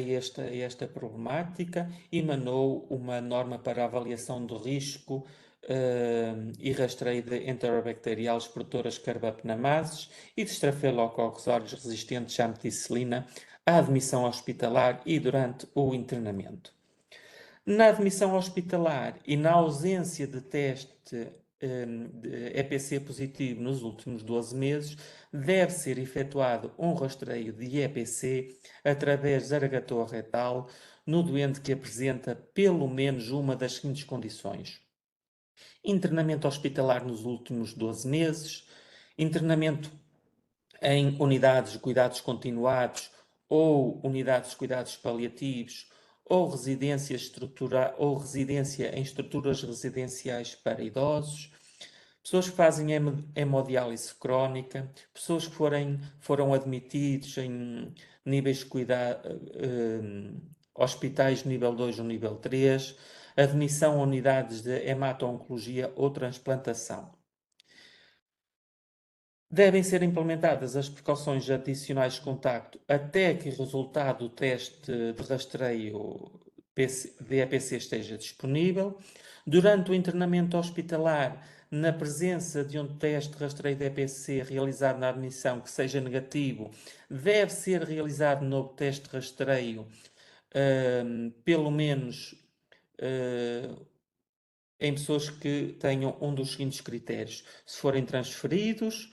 C: esta problemática, emanou uma norma para avaliação de risco e rastreio de enterobacteriales produtoras carbapnamases e de Staphylococcus aureus resistentes à meticilina, à admissão hospitalar e durante o internamento. Na admissão hospitalar e na ausência de teste de EPC positivo nos últimos 12 meses, deve ser efetuado um rastreio de EPC através da zaragatua retal no doente que apresenta pelo menos uma das seguintes condições: internamento hospitalar nos últimos 12 meses, internamento em unidades de cuidados continuados ou unidades de cuidados paliativos, ou residência em estruturas residenciais para idosos, pessoas que fazem hemodiálise crónica, pessoas que foram admitidos em níveis de cuidado, hospitais nível 2 ou nível 3, admissão a unidades de hemato-oncologia ou transplantação. Devem ser implementadas as precauções adicionais de contacto até que o resultado do teste de rastreio de EPC esteja disponível. Durante o internamento hospitalar, na presença de um teste de rastreio de EPC realizado na admissão que seja negativo, deve ser realizado novo teste de rastreio, pelo menos em pessoas que tenham um dos seguintes critérios: se forem transferidos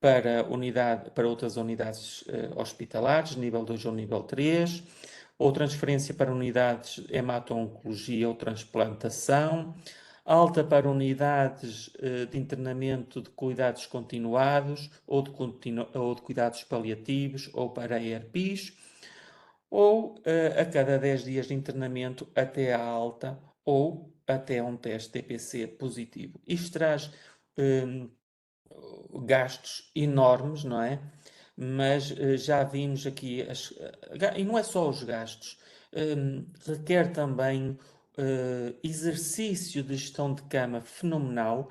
C: para outras unidades hospitalares, nível 2 ou nível 3, ou transferência para unidades de hemato-oncologia ou transplantação, alta para unidades de internamento de cuidados continuados ou de cuidados paliativos ou para ERPs, ou a cada 10 dias de internamento até a alta ou até um teste de EPC positivo. Isto traz gastos enormes, não é? Mas já vimos aqui, e não é só os gastos, requer também exercício de gestão de cama fenomenal,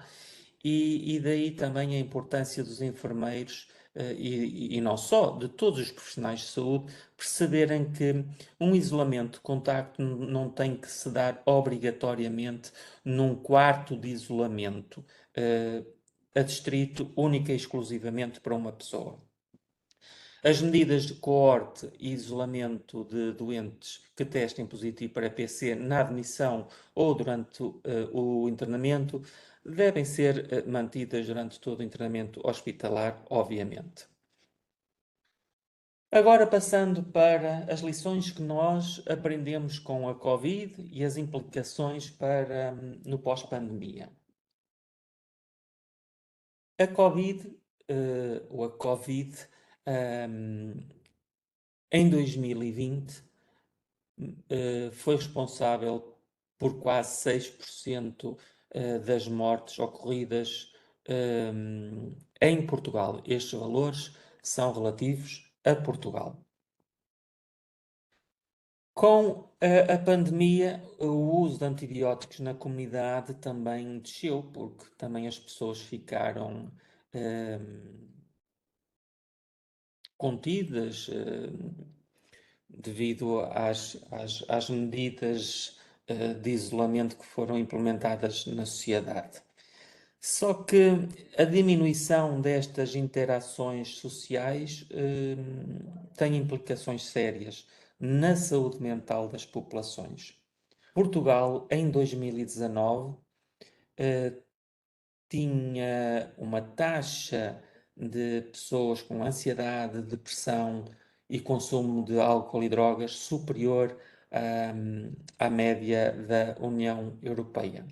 C: e daí também a importância dos enfermeiros e não só, de todos os profissionais de saúde, perceberem que um isolamento de contacto não tem que se dar obrigatoriamente num quarto de isolamento adstrito única e exclusivamente para uma pessoa. As medidas de coorte e isolamento de doentes que testem positivo para EPC na admissão ou durante o internamento devem ser mantidas durante todo o internamento hospitalar, obviamente. Agora, passando para as lições que nós aprendemos com a Covid e as implicações no pós-pandemia. A Covid, em 2020, foi responsável por quase 6% das mortes ocorridas em Portugal. Estes valores são relativos a Portugal. Com a pandemia, o uso de antibióticos na comunidade também desceu, porque também as pessoas ficaram contidas devido às medidas de isolamento que foram implementadas na sociedade. Só que a diminuição destas interações sociais tem implicações sérias na saúde mental das populações. Portugal, em 2019, tinha uma taxa de pessoas com ansiedade, depressão e consumo de álcool e drogas superior à média da União Europeia.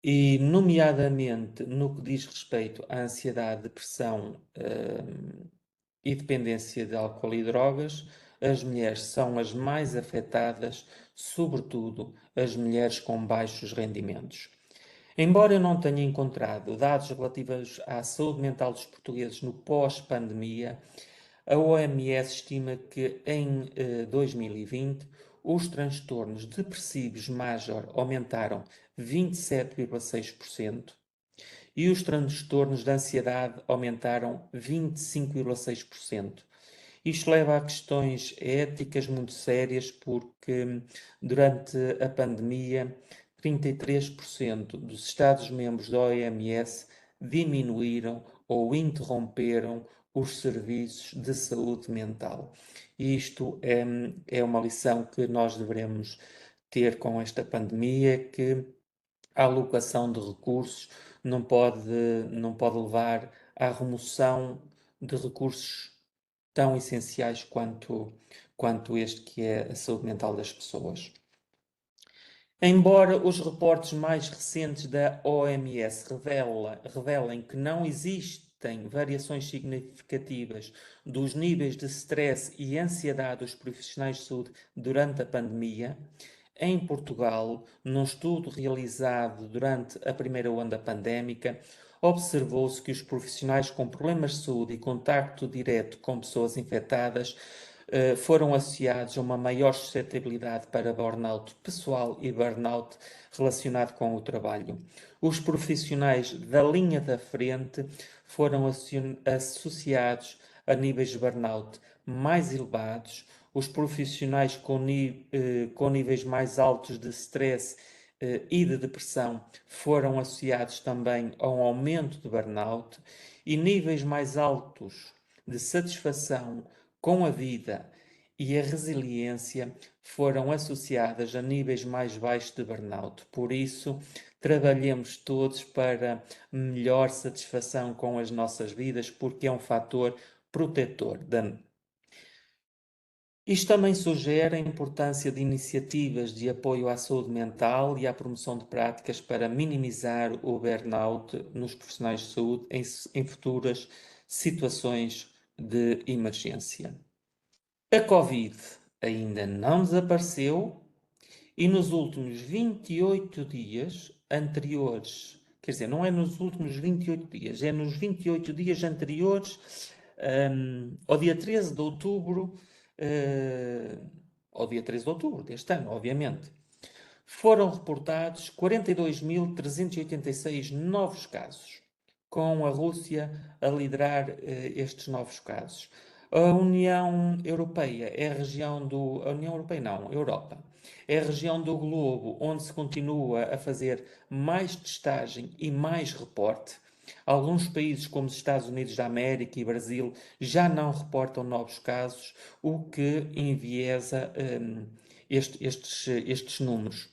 C: E, nomeadamente, no que diz respeito à ansiedade, depressão e dependência de álcool e drogas, as mulheres são as mais afetadas, sobretudo as mulheres com baixos rendimentos. Embora eu não tenha encontrado dados relativos à saúde mental dos portugueses no pós-pandemia, a OMS estima que em 2020 os transtornos depressivos major aumentaram 27,6% e os transtornos de ansiedade aumentaram 25,6%. Isto leva a questões éticas muito sérias, porque durante a pandemia 33% dos Estados-membros da OMS diminuíram ou interromperam os serviços de saúde mental. E isto é uma lição que nós devemos ter com esta pandemia, que a alocação de recursos não pode levar à remoção de recursos tão essenciais quanto este que é a saúde mental das pessoas. Embora os reportes mais recentes da OMS revelem que não existem variações significativas dos níveis de stress e ansiedade dos profissionais de saúde durante a pandemia, em Portugal, num estudo realizado durante a primeira onda pandémica, observou-se que os profissionais com problemas de saúde e contacto direto com pessoas infectadas foram associados a uma maior suscetibilidade para burnout pessoal e burnout relacionado com o trabalho. Os profissionais da linha da frente foram associados a níveis de burnout mais elevados. Os profissionais com níveis mais altos de stress e de depressão foram associados também a um aumento de burnout, e níveis mais altos de satisfação com a vida e a resiliência foram associadas a níveis mais baixos de burnout. Por isso, trabalhemos todos para melhor satisfação com as nossas vidas, porque é um fator protetor. Isto também sugere a importância de iniciativas de apoio à saúde mental e à promoção de práticas para minimizar o burnout nos profissionais de saúde em futuras situações de emergência. A Covid ainda não desapareceu e nos últimos 28 dias anteriores, quer dizer, não é nos últimos 28 dias, é nos 28 dias anteriores ao dia 13 de outubro, ao dia 13 de outubro deste ano, obviamente, foram reportados 42.386 novos casos, com a Rússia a liderar estes novos casos. A União Europeia é a região do... A União Europeia não, Europa. É a região do globo onde se continua a fazer mais testagem e mais reporte. Alguns países, como os Estados Unidos da América e Brasil, já não reportam novos casos, o que enviesa estes números.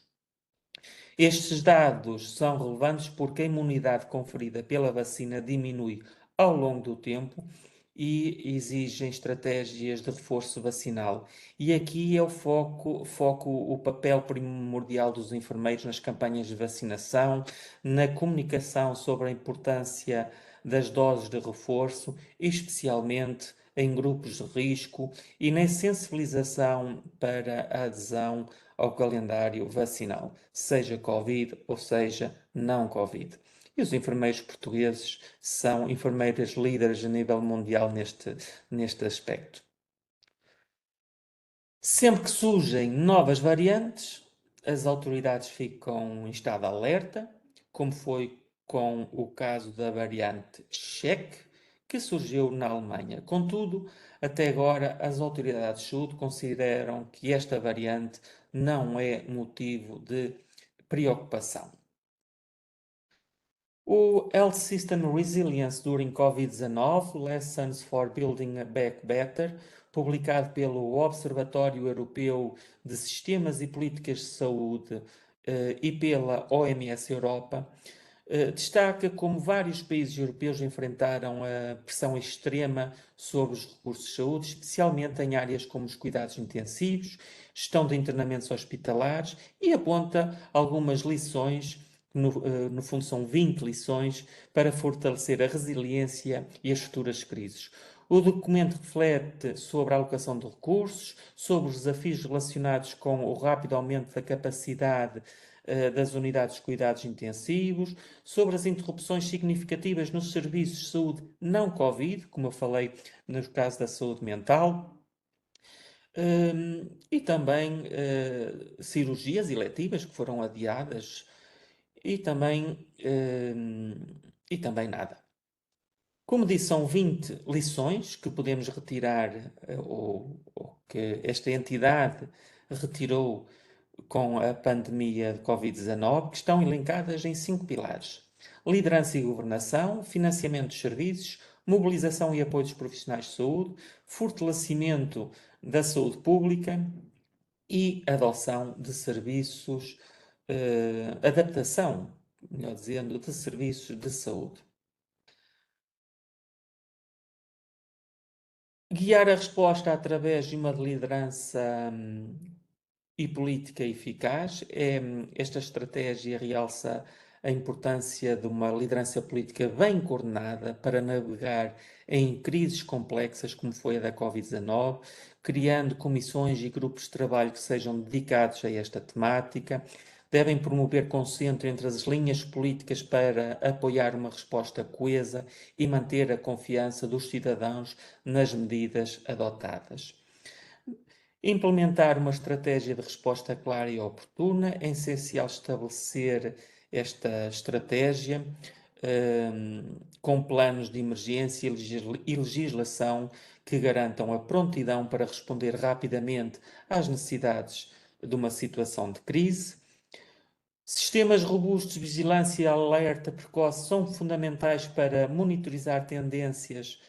C: Estes dados são relevantes porque a imunidade conferida pela vacina diminui ao longo do tempo e exigem estratégias de reforço vacinal. E aqui é o papel primordial dos enfermeiros nas campanhas de vacinação, na comunicação sobre a importância das doses de reforço, especialmente em grupos de risco, e na sensibilização para a adesão ao calendário vacinal, seja Covid ou seja não Covid. E os enfermeiros portugueses são enfermeiras líderes a nível mundial neste aspecto. Sempre que surgem novas variantes, as autoridades ficam em estado de alerta, como foi com o caso da variante Czech, que surgiu na Alemanha. Contudo, até agora, as autoridades de saúde consideram que esta variante não é motivo de preocupação. O Health System Resilience During COVID-19, Lessons for Building Back Better, publicado pelo Observatório Europeu de Sistemas e Políticas de Saúde e pela OMS Europa, Destaca como vários países europeus enfrentaram a pressão extrema sobre os recursos de saúde, especialmente em áreas como os cuidados intensivos, gestão de internamentos hospitalares, e aponta algumas lições, no fundo são 20 lições, para fortalecer a resiliência e as futuras crises. O documento reflete sobre a alocação de recursos, sobre os desafios relacionados com o rápido aumento da capacidade das unidades de cuidados intensivos, sobre as interrupções significativas nos serviços de saúde não Covid, como eu falei no caso da saúde mental, e também cirurgias eletivas que foram adiadas e também nada. Como disse, são 20 lições que podemos retirar, ou que esta entidade retirou com a pandemia de Covid-19, que estão elencadas em 5 pilares: liderança e governação, financiamento dos serviços, mobilização e apoio dos profissionais de saúde, fortalecimento da saúde pública e adoção de serviços, adaptação, melhor dizendo, de serviços de saúde. Guiar a resposta através de uma liderança e política eficaz. Esta estratégia realça a importância de uma liderança política bem coordenada para navegar em crises complexas como foi a da Covid-19, criando comissões e grupos de trabalho que sejam dedicados a esta temática. Devem promover consenso entre as linhas políticas para apoiar uma resposta coesa e manter a confiança dos cidadãos nas medidas adotadas. Implementar uma estratégia de resposta clara e oportuna. É essencial estabelecer esta estratégia com planos de emergência e legislação que garantam a prontidão para responder rapidamente às necessidades de uma situação de crise. Sistemas robustos de vigilância e alerta precoce são fundamentais para monitorizar tendências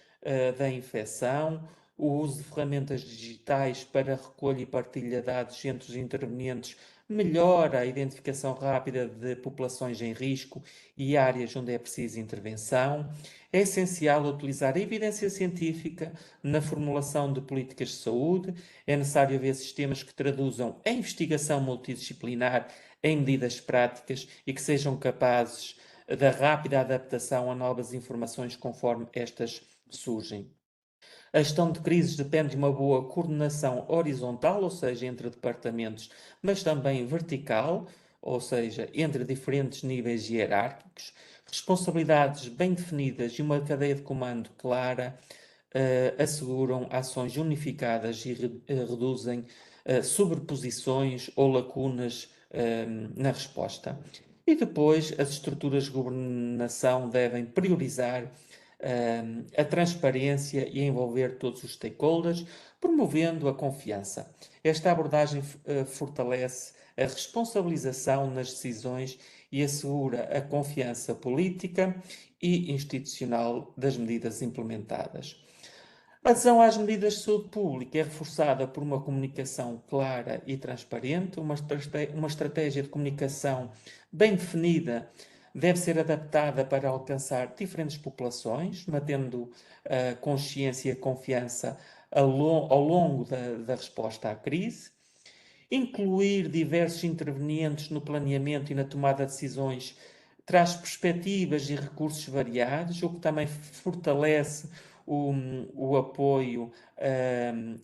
C: da infecção. O uso de ferramentas digitais para recolha e partilha de dados entre os intervenientes melhora a identificação rápida de populações em risco e áreas onde é preciso intervenção. É essencial utilizar a evidência científica na formulação de políticas de saúde. É necessário haver sistemas que traduzam a investigação multidisciplinar em medidas práticas e que sejam capazes da rápida adaptação a novas informações conforme estas surgem. A gestão de crises depende de uma boa coordenação horizontal, ou seja, entre departamentos, mas também vertical, ou seja, entre diferentes níveis hierárquicos. Responsabilidades bem definidas e uma cadeia de comando clara asseguram ações unificadas e reduzem sobreposições ou lacunas na resposta. E depois, as estruturas de governação devem priorizar a transparência e envolver todos os stakeholders, promovendo a confiança. Esta abordagem fortalece a responsabilização nas decisões e assegura a confiança política e institucional das medidas implementadas. A adesão às medidas de saúde pública é reforçada por uma comunicação clara e transparente, uma estratégia de comunicação bem definida deve ser adaptada para alcançar diferentes populações, mantendo a consciência e a confiança ao longo da resposta à crise. Incluir diversos intervenientes no planeamento e na tomada de decisões traz perspectivas e recursos variados, o que também fortalece o apoio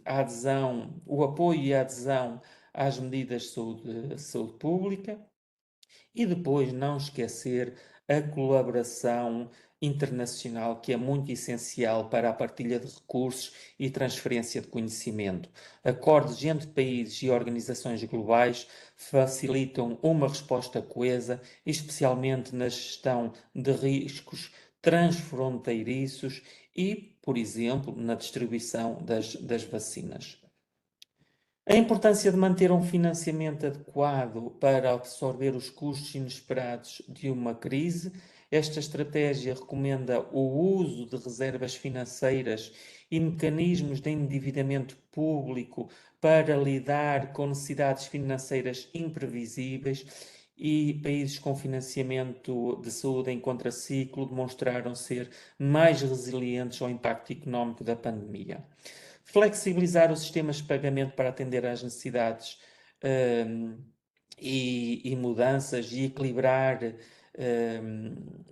C: à adesão, o apoio e a adesão às medidas de saúde pública. E depois não esquecer a colaboração internacional, que é muito essencial para a partilha de recursos e transferência de conhecimento. Acordos entre países e organizações globais facilitam uma resposta coesa, especialmente na gestão de riscos transfronteiriços e, por exemplo, na distribuição das vacinas. A importância de manter um financiamento adequado para absorver os custos inesperados de uma crise. Esta estratégia recomenda o uso de reservas financeiras e mecanismos de endividamento público para lidar com necessidades financeiras imprevisíveis e países com financiamento de saúde em contraciclo demonstraram ser mais resilientes ao impacto económico da pandemia. Flexibilizar os sistemas de pagamento para atender às necessidades e mudanças e equilibrar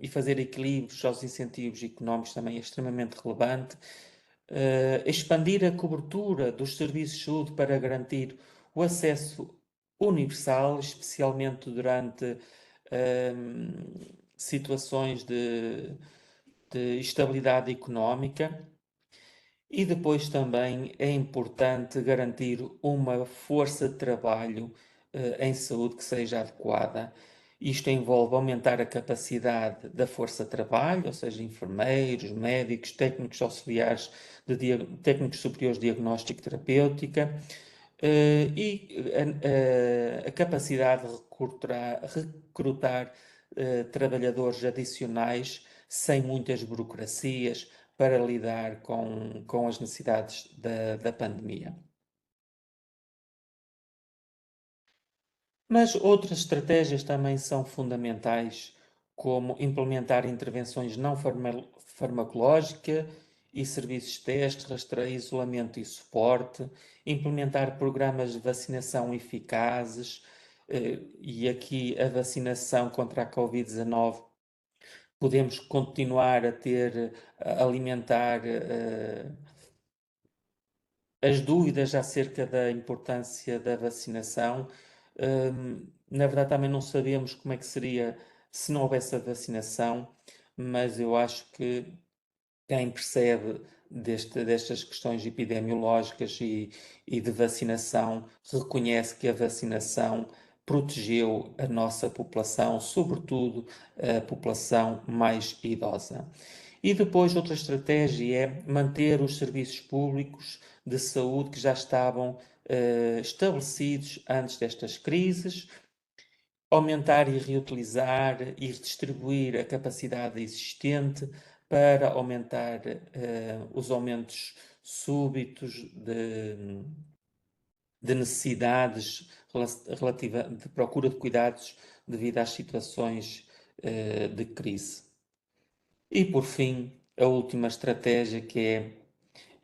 C: e fazer equilíbrios aos incentivos económicos também é extremamente relevante. Expandir a cobertura dos serviços de saúde para garantir o acesso universal, especialmente durante situações de estabilidade económica. E depois também é importante garantir uma força de trabalho em saúde que seja adequada. Isto envolve aumentar a capacidade da força de trabalho, ou seja, enfermeiros, médicos, técnicos auxiliares, técnicos superiores de diagnóstico e terapêutica, a capacidade de recrutar trabalhadores adicionais sem muitas burocracias para lidar com as necessidades da pandemia. Mas outras estratégias também são fundamentais, como implementar intervenções não farmacológicas e serviços de teste, rastreio, isolamento e suporte, implementar programas de vacinação eficazes, e aqui a vacinação contra a Covid-19 podemos continuar a alimentar as dúvidas acerca da importância da vacinação. Na verdade, também não sabemos como é que seria se não houvesse a vacinação, mas eu acho que quem percebe destas questões epidemiológicas e de vacinação reconhece que a vacinação protegeu a nossa população, sobretudo a população mais idosa. E depois, outra estratégia é manter os serviços públicos de saúde que já estavam estabelecidos antes destas crises, aumentar e reutilizar e redistribuir a capacidade existente para aumentar os aumentos súbitos de necessidades relativa de procura de cuidados devido às situações de crise. E por fim, a última estratégia que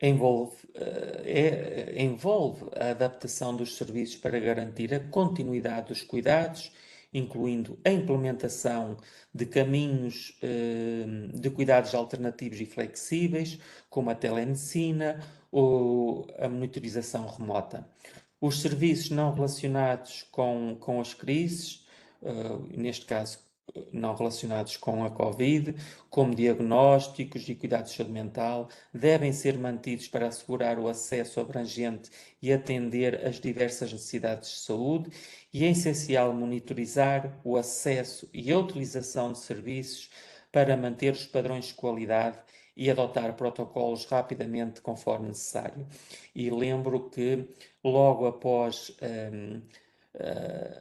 C: envolve a adaptação dos serviços para garantir a continuidade dos cuidados, incluindo a implementação de caminhos de cuidados alternativos e flexíveis, como a telemedicina ou a monitorização remota. Os serviços não relacionados com as crises, neste caso não relacionados com a Covid, como diagnósticos e cuidados de saúde mental, devem ser mantidos para assegurar o acesso abrangente e atender às diversas necessidades de saúde, e é essencial monitorizar o acesso e a utilização de serviços para manter os padrões de qualidade e adotar protocolos rapidamente conforme necessário. E lembro que logo após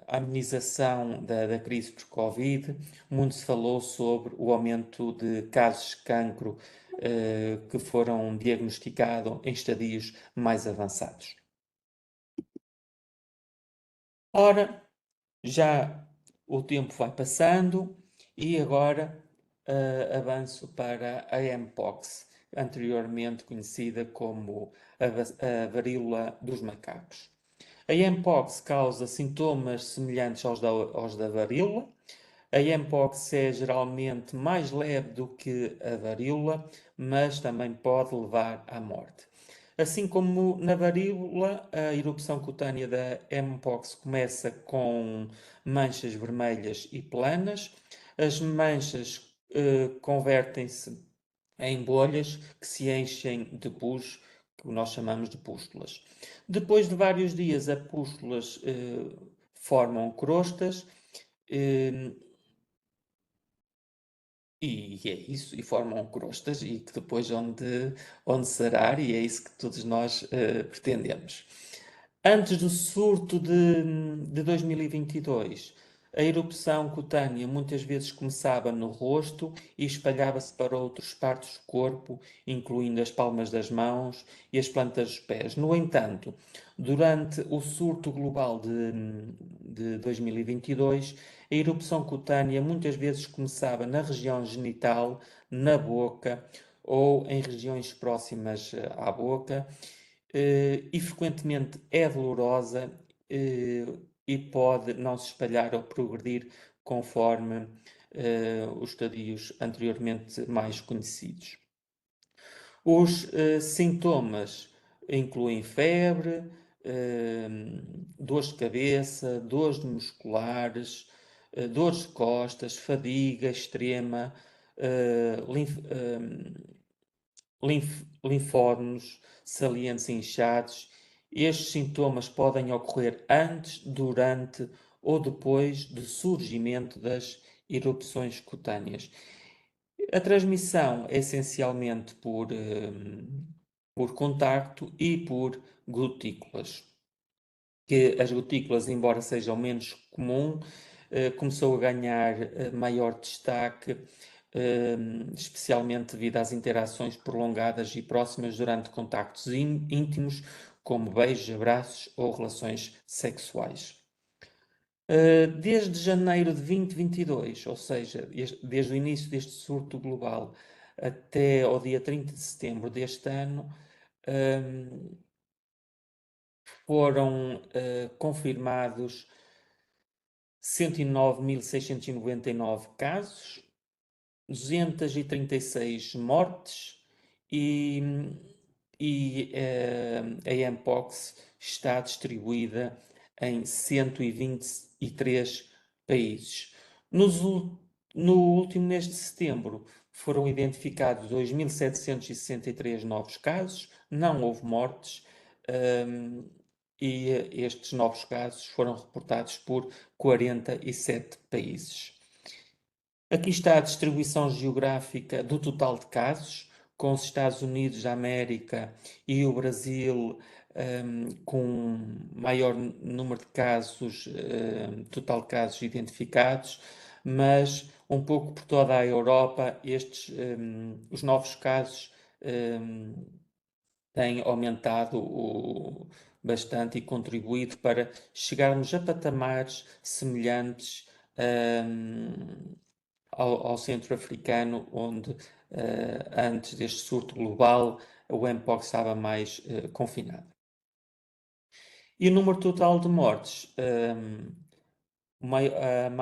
C: a amenização da crise por Covid, muito se falou sobre o aumento de casos de cancro que foram diagnosticados em estadios mais avançados. Ora, já o tempo vai passando e agora avanço para a Mpox, anteriormente conhecida como a varíola dos macacos. A Mpox causa sintomas semelhantes aos da varíola. A Mpox é geralmente mais leve do que a varíola, mas também pode levar à morte. Assim como na varíola, a erupção cutânea da Mpox começa com manchas vermelhas e planas. As manchas convertem-se em bolhas que se enchem de pus, que nós chamamos de pústulas. Depois de vários dias, as pústulas formam crostas e é isso, e formam crostas e que depois onde sarar, e é isso que todos nós pretendemos. Antes do surto de 2022, A erupção cutânea muitas vezes começava no rosto e espalhava-se para outras partes do corpo, incluindo as palmas das mãos e as plantas dos pés. No entanto, durante o surto global de 2022, a erupção cutânea muitas vezes começava na região genital, na boca ou em regiões próximas à boca, e frequentemente é dolorosa e pode não se espalhar ou progredir conforme os estadios anteriormente mais conhecidos. Os sintomas incluem febre, dores de cabeça, dores musculares, dores de costas, fadiga extrema, linfódenos salientes e inchados. Estes sintomas podem ocorrer antes, durante ou depois do surgimento das erupções cutâneas. A transmissão é essencialmente por contacto e por gotículas. Que as gotículas, embora sejam menos comum, começou a ganhar maior destaque, especialmente devido às interações prolongadas e próximas durante contactos íntimos, como beijos, abraços ou relações sexuais. Desde janeiro de 2022, ou seja, desde o início deste surto global até ao dia 30 de setembro deste ano, foram confirmados 109.699 casos, 236 mortes e a Mpox está distribuída em 123 países. No último mês de setembro foram identificados 2.763 novos casos, não houve mortes, e estes novos casos foram reportados por 47 países. Aqui está a distribuição geográfica do total de casos, com os Estados Unidos da América e o Brasil com maior número de casos, total de casos identificados, mas um pouco por toda a Europa, os novos casos têm aumentado bastante e contribuído para chegarmos a patamares semelhantes ao centro africano, onde antes deste surto global o Mpox estava mais confinado. E o número total de mortes, em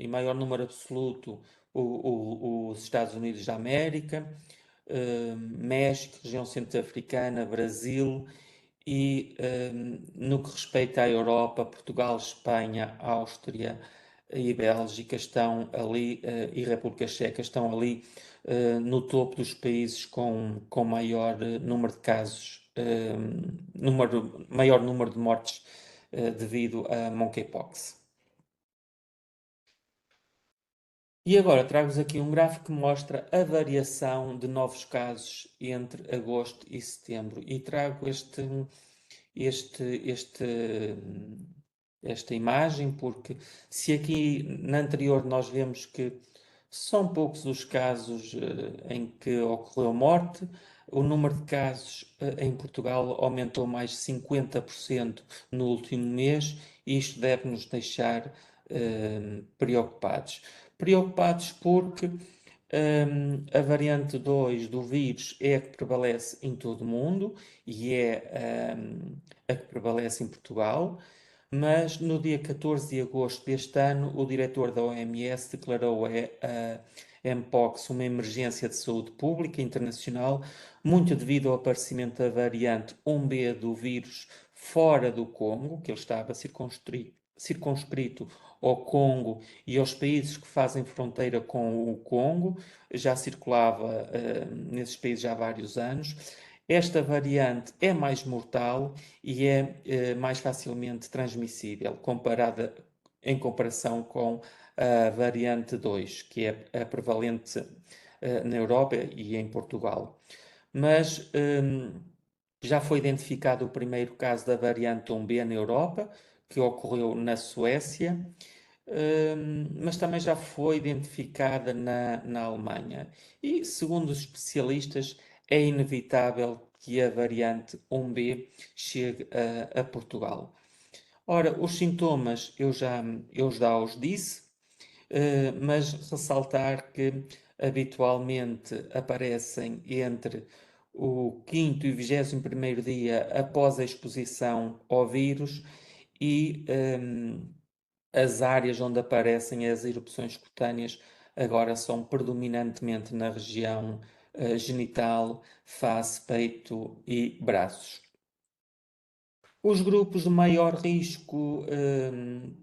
C: maior número absoluto, os Estados Unidos da América, México, região centro-africana, Brasil e no que respeita à Europa, Portugal, Espanha, Áustria e Bélgica estão ali, e República Checa estão ali no topo dos países com maior número de casos, maior número de mortes devido a monkeypox. E agora trago-vos aqui um gráfico que mostra a variação de novos casos entre agosto e setembro. E trago esta imagem porque se aqui na anterior nós vemos que são poucos os casos em que ocorreu morte, o número de casos em Portugal aumentou mais de 50% no último mês e isto deve nos deixar preocupados. Preocupados porque a variante 2 do vírus é a que prevalece em todo o mundo e é a que prevalece em Portugal, mas no dia 14 de agosto deste ano, o diretor da OMS declarou a Mpox uma emergência de saúde pública internacional, muito devido ao aparecimento da variante 1B do vírus fora do Congo, que ele estava circunscrito ao Congo e aos países que fazem fronteira com o Congo, já circulava nesses países há vários anos. Esta variante é mais mortal e é mais facilmente transmissível, em comparação com a variante 2, que é a prevalente na Europa e em Portugal. Mas já foi identificado o primeiro caso da variante 1B na Europa, que ocorreu na Suécia, mas também já foi identificada na Alemanha. E, segundo os especialistas, é inevitável que a variante 1B chegue a Portugal. Ora, os sintomas eu já os disse, mas ressaltar que habitualmente aparecem entre o 5º e 21º dia após a exposição ao vírus e as áreas onde aparecem as erupções cutâneas agora são predominantemente na região genital, face, peito e braços. Os grupos de maior risco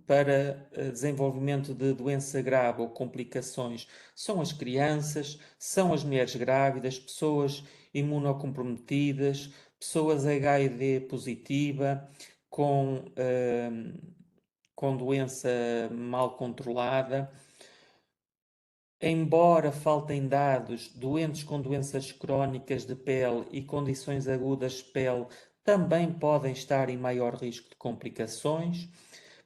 C: para desenvolvimento de doença grave ou complicações são as crianças, são as mulheres grávidas, pessoas imunocomprometidas, pessoas HIV positiva, com doença mal controlada. Embora faltem dados, doentes com doenças crónicas de pele e condições agudas de pele também podem estar em maior risco de complicações.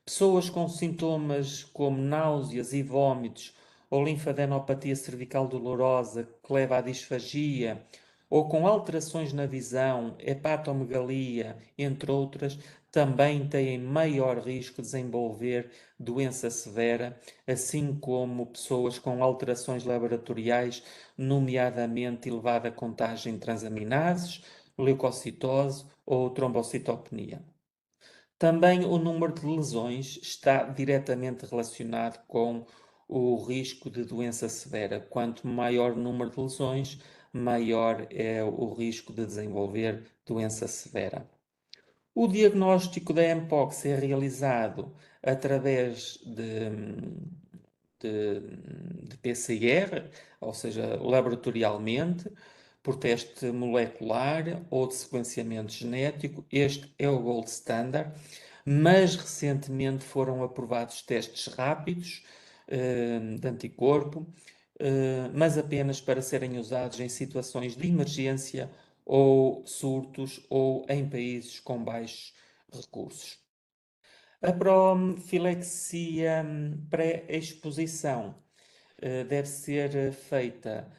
C: Pessoas com sintomas como náuseas e vômitos ou linfadenopatia cervical dolorosa que leva à disfagia ou com alterações na visão, hepatomegalia, entre outras, também têm maior risco de desenvolver doença severa, assim como pessoas com alterações laboratoriais, nomeadamente elevada contagem de transaminases, leucocitose ou trombocitopenia. Também o número de lesões está diretamente relacionado com o risco de doença severa. Quanto maior o número de lesões, maior é o risco de desenvolver doença severa. O diagnóstico da Mpox é realizado através de PCR, ou seja, laboratorialmente, por teste molecular ou de sequenciamento genético. Este é o gold standard, mas recentemente foram aprovados testes rápidos de anticorpo, mas apenas para serem usados em situações de emergência ou surtos ou em países com baixos recursos. A profilaxia pré-exposição deve ser feita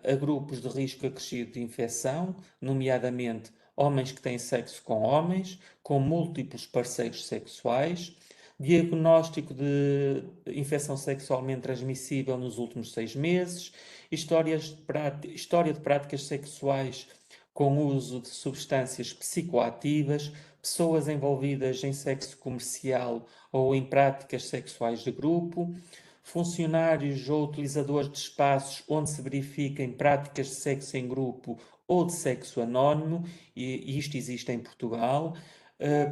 C: a grupos de risco acrescido de infecção, nomeadamente homens que têm sexo com homens, com múltiplos parceiros sexuais, diagnóstico de infecção sexualmente transmissível nos últimos 6 meses, história de práticas sexuais com uso de substâncias psicoativas, pessoas envolvidas em sexo comercial ou em práticas sexuais de grupo, funcionários ou utilizadores de espaços onde se verifiquem práticas de sexo em grupo ou de sexo anónimo, e isto existe em Portugal,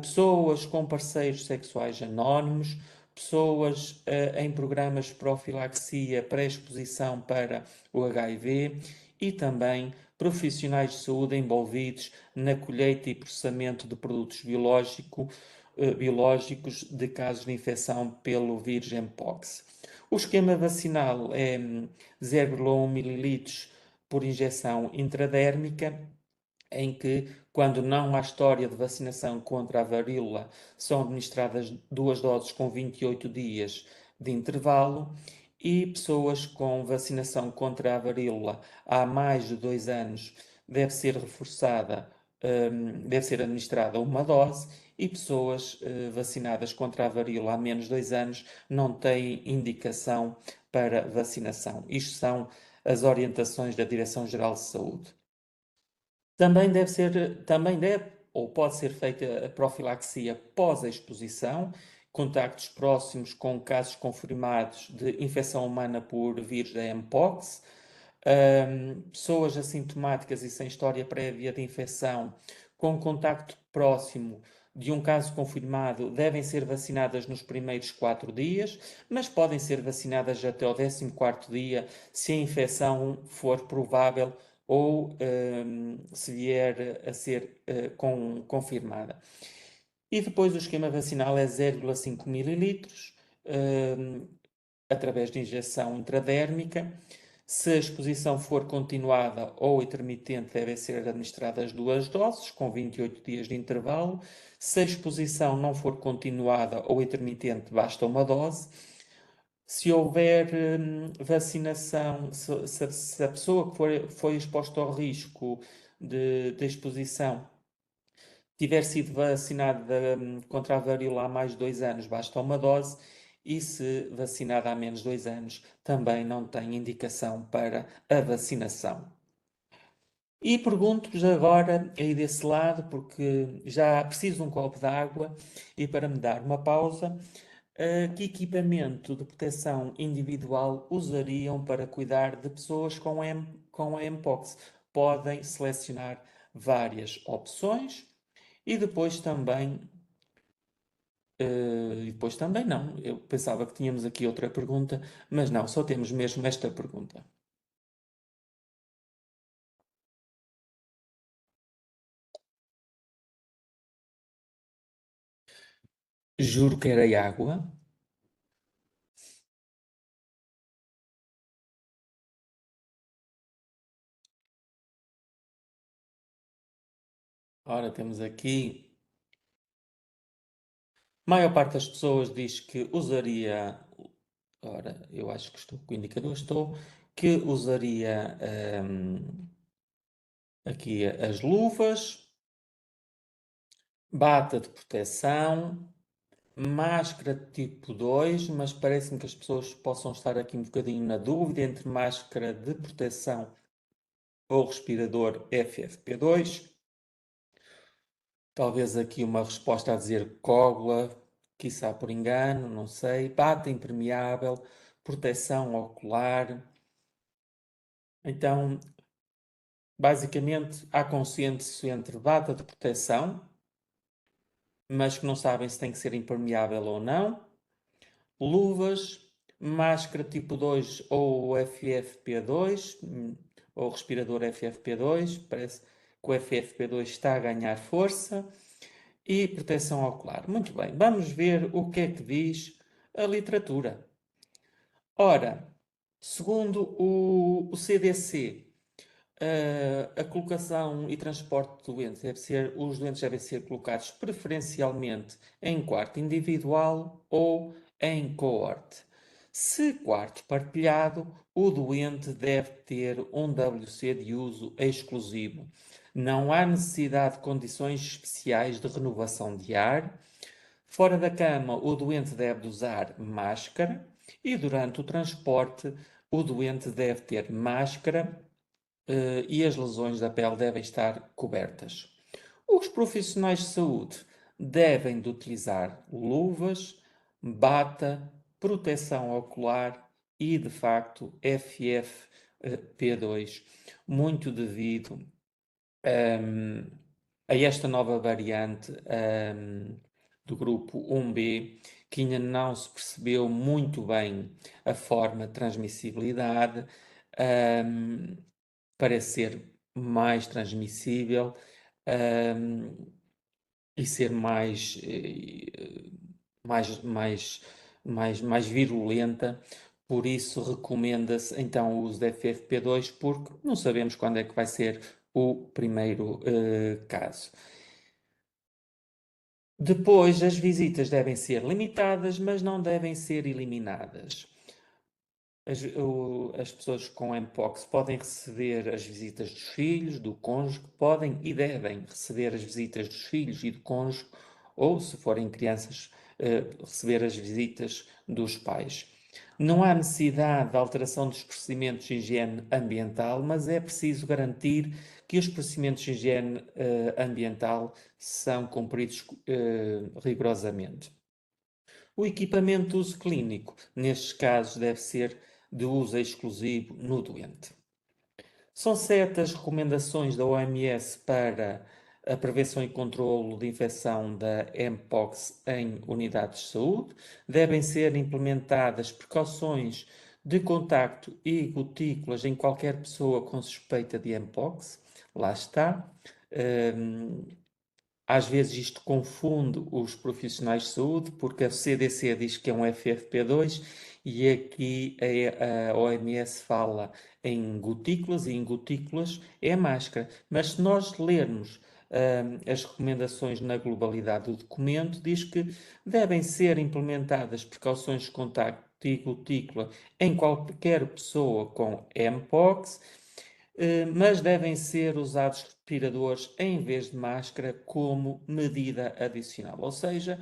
C: pessoas com parceiros sexuais anónimos, pessoas em programas de profilaxia pré-exposição para o HIV e também profissionais de saúde envolvidos na colheita e processamento de produtos biológicos de casos de infecção pelo vírus Mpox. O esquema vacinal é 0,1 ml por injeção intradérmica, em que, quando não há história de vacinação contra a varíola, são administradas 2 doses com 28 dias de intervalo, e pessoas com vacinação contra a varíola há mais de 2 anos deve ser administrada uma dose, e pessoas vacinadas contra a varíola há menos de 2 anos não têm indicação para vacinação. Isto são as orientações da Direção-Geral de Saúde. Também deve ou pode ser feita a profilaxia pós-exposição, contactos próximos com casos confirmados de infecção humana por vírus da Mpox, pessoas assintomáticas e sem história prévia de infecção com contacto próximo de um caso confirmado devem ser vacinadas nos primeiros 4 dias, mas podem ser vacinadas até o 14º dia se a infecção for provável ou se vier a ser confirmada. E depois o esquema vacinal é 0,5 ml através de injeção intradérmica, Se a exposição for continuada ou intermitente, devem ser administradas 2 doses, com 28 dias de intervalo. Se a exposição não for continuada ou intermitente, basta uma dose. Se houver vacinação, se a pessoa que foi exposta ao risco de exposição tiver sido vacinada contra a varíola há mais de 2 anos, basta uma dose. E se vacinada há menos de 2 anos, também não tem indicação para a vacinação. E pergunto-vos agora, aí desse lado, porque já preciso de um copo de água e para me dar uma pausa, que equipamento de proteção individual usariam para cuidar de pessoas com a Mpox? Podem selecionar várias opções e depois também não. Eu pensava que tínhamos aqui outra pergunta, mas não, só temos mesmo esta pergunta. Juro que era água. Ora, temos aqui. A maior parte das pessoas diz que usaria. Ora, eu acho que estou com o indicador, que usaria aqui as luvas, bata de proteção, máscara de tipo 2, mas parece-me que as pessoas possam estar aqui um bocadinho na dúvida entre máscara de proteção ou respirador FFP2. Talvez aqui uma resposta a dizer cógula, quiçá por engano, não sei. Bata impermeável, proteção ocular. Então, basicamente, há consenso entre bata de proteção, mas que não sabem se tem que ser impermeável ou não, luvas, máscara tipo 2 ou FFP2, ou respirador FFP2, parece que o FFP2 está a ganhar força, e proteção ocular. Muito bem, vamos ver o que é que diz a literatura. Ora, segundo o CDC, a colocação e transporte de doentes os doentes devem ser colocados preferencialmente em quarto individual ou em coorte. Se quarto partilhado, o doente deve ter um WC de uso exclusivo. Não há necessidade de condições especiais de renovação de ar. Fora da cama, o doente deve usar máscara e durante o transporte, o doente deve ter máscara e as lesões da pele devem estar cobertas. Os profissionais de saúde devem de utilizar luvas, bata, proteção ocular e, de facto, FFP2, muito devido a esta nova variante do grupo 1B, que ainda não se percebeu muito bem a forma de transmissibilidade, parece ser mais transmissível e ser mais virulenta. Por isso, recomenda-se então o uso da FFP2, porque não sabemos quando é que vai ser o primeiro caso. Depois, as visitas devem ser limitadas, mas não devem ser eliminadas. As pessoas com Mpox podem receber as visitas dos filhos, do cônjuge, podem e devem receber as visitas dos filhos e do cônjuge, ou, se forem crianças, receber as visitas dos pais. Não há necessidade de alteração dos procedimentos de higiene ambiental, mas é preciso garantir que os procedimentos de higiene ambiental são cumpridos rigorosamente. O equipamento de uso clínico, nestes casos, deve ser de uso exclusivo no doente. São certas recomendações da OMS para a prevenção e controlo de infecção da Mpox em unidades de saúde. Devem ser implementadas precauções de contacto e gotículas em qualquer pessoa com suspeita de Mpox. Lá está. Às vezes isto confunde os profissionais de saúde, porque a CDC diz que é um FFP2 e aqui a OMS fala em gotículas, e em gotículas é a máscara. Mas se nós lermos as recomendações na globalidade do documento, diz que devem ser implementadas precauções de contacto e gotícula em qualquer pessoa com Mpox, mas devem ser usados respiradores em vez de máscara como medida adicional. Ou seja,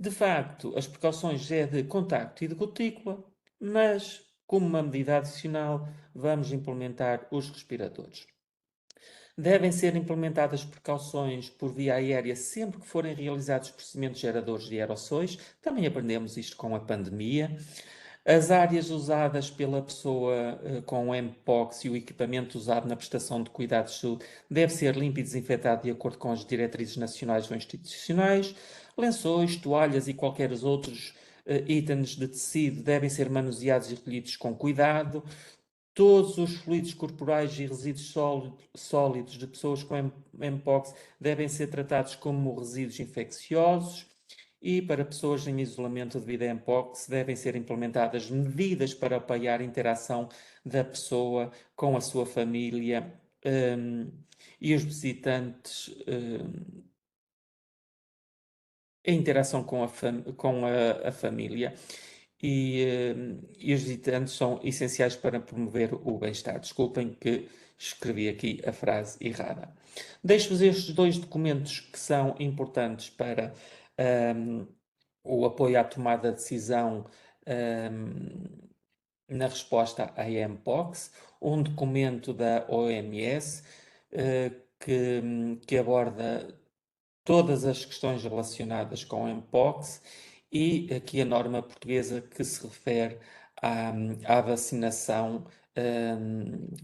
C: de facto, as precauções é de contacto e de gotícula, mas como uma medida adicional, vamos implementar os respiradores. Devem ser implementadas precauções por via aérea sempre que forem realizados procedimentos geradores de aerossóis. Também aprendemos isto com a pandemia. As áreas usadas pela pessoa com Mpox e o equipamento usado na prestação de cuidados de saúde deve ser limpo e desinfetado de acordo com as diretrizes nacionais ou institucionais. Lençóis, toalhas e qualquer outros itens de tecido devem ser manuseados e recolhidos com cuidado. Todos os fluidos corporais e resíduos sólidos de pessoas com Mpox devem ser tratados como resíduos infecciosos. E para pessoas em isolamento devido a Mpox, devem ser implementadas medidas para apoiar a interação da pessoa com a sua família e os visitantes, a interação com a família. E os visitantes são essenciais para promover o bem-estar. Desculpem que escrevi aqui a frase errada. Deixo-vos estes dois documentos que são importantes para o apoio à tomada de decisão na resposta à Mpox, um documento da OMS que aborda todas as questões relacionadas com Mpox e aqui a norma portuguesa que se refere à vacinação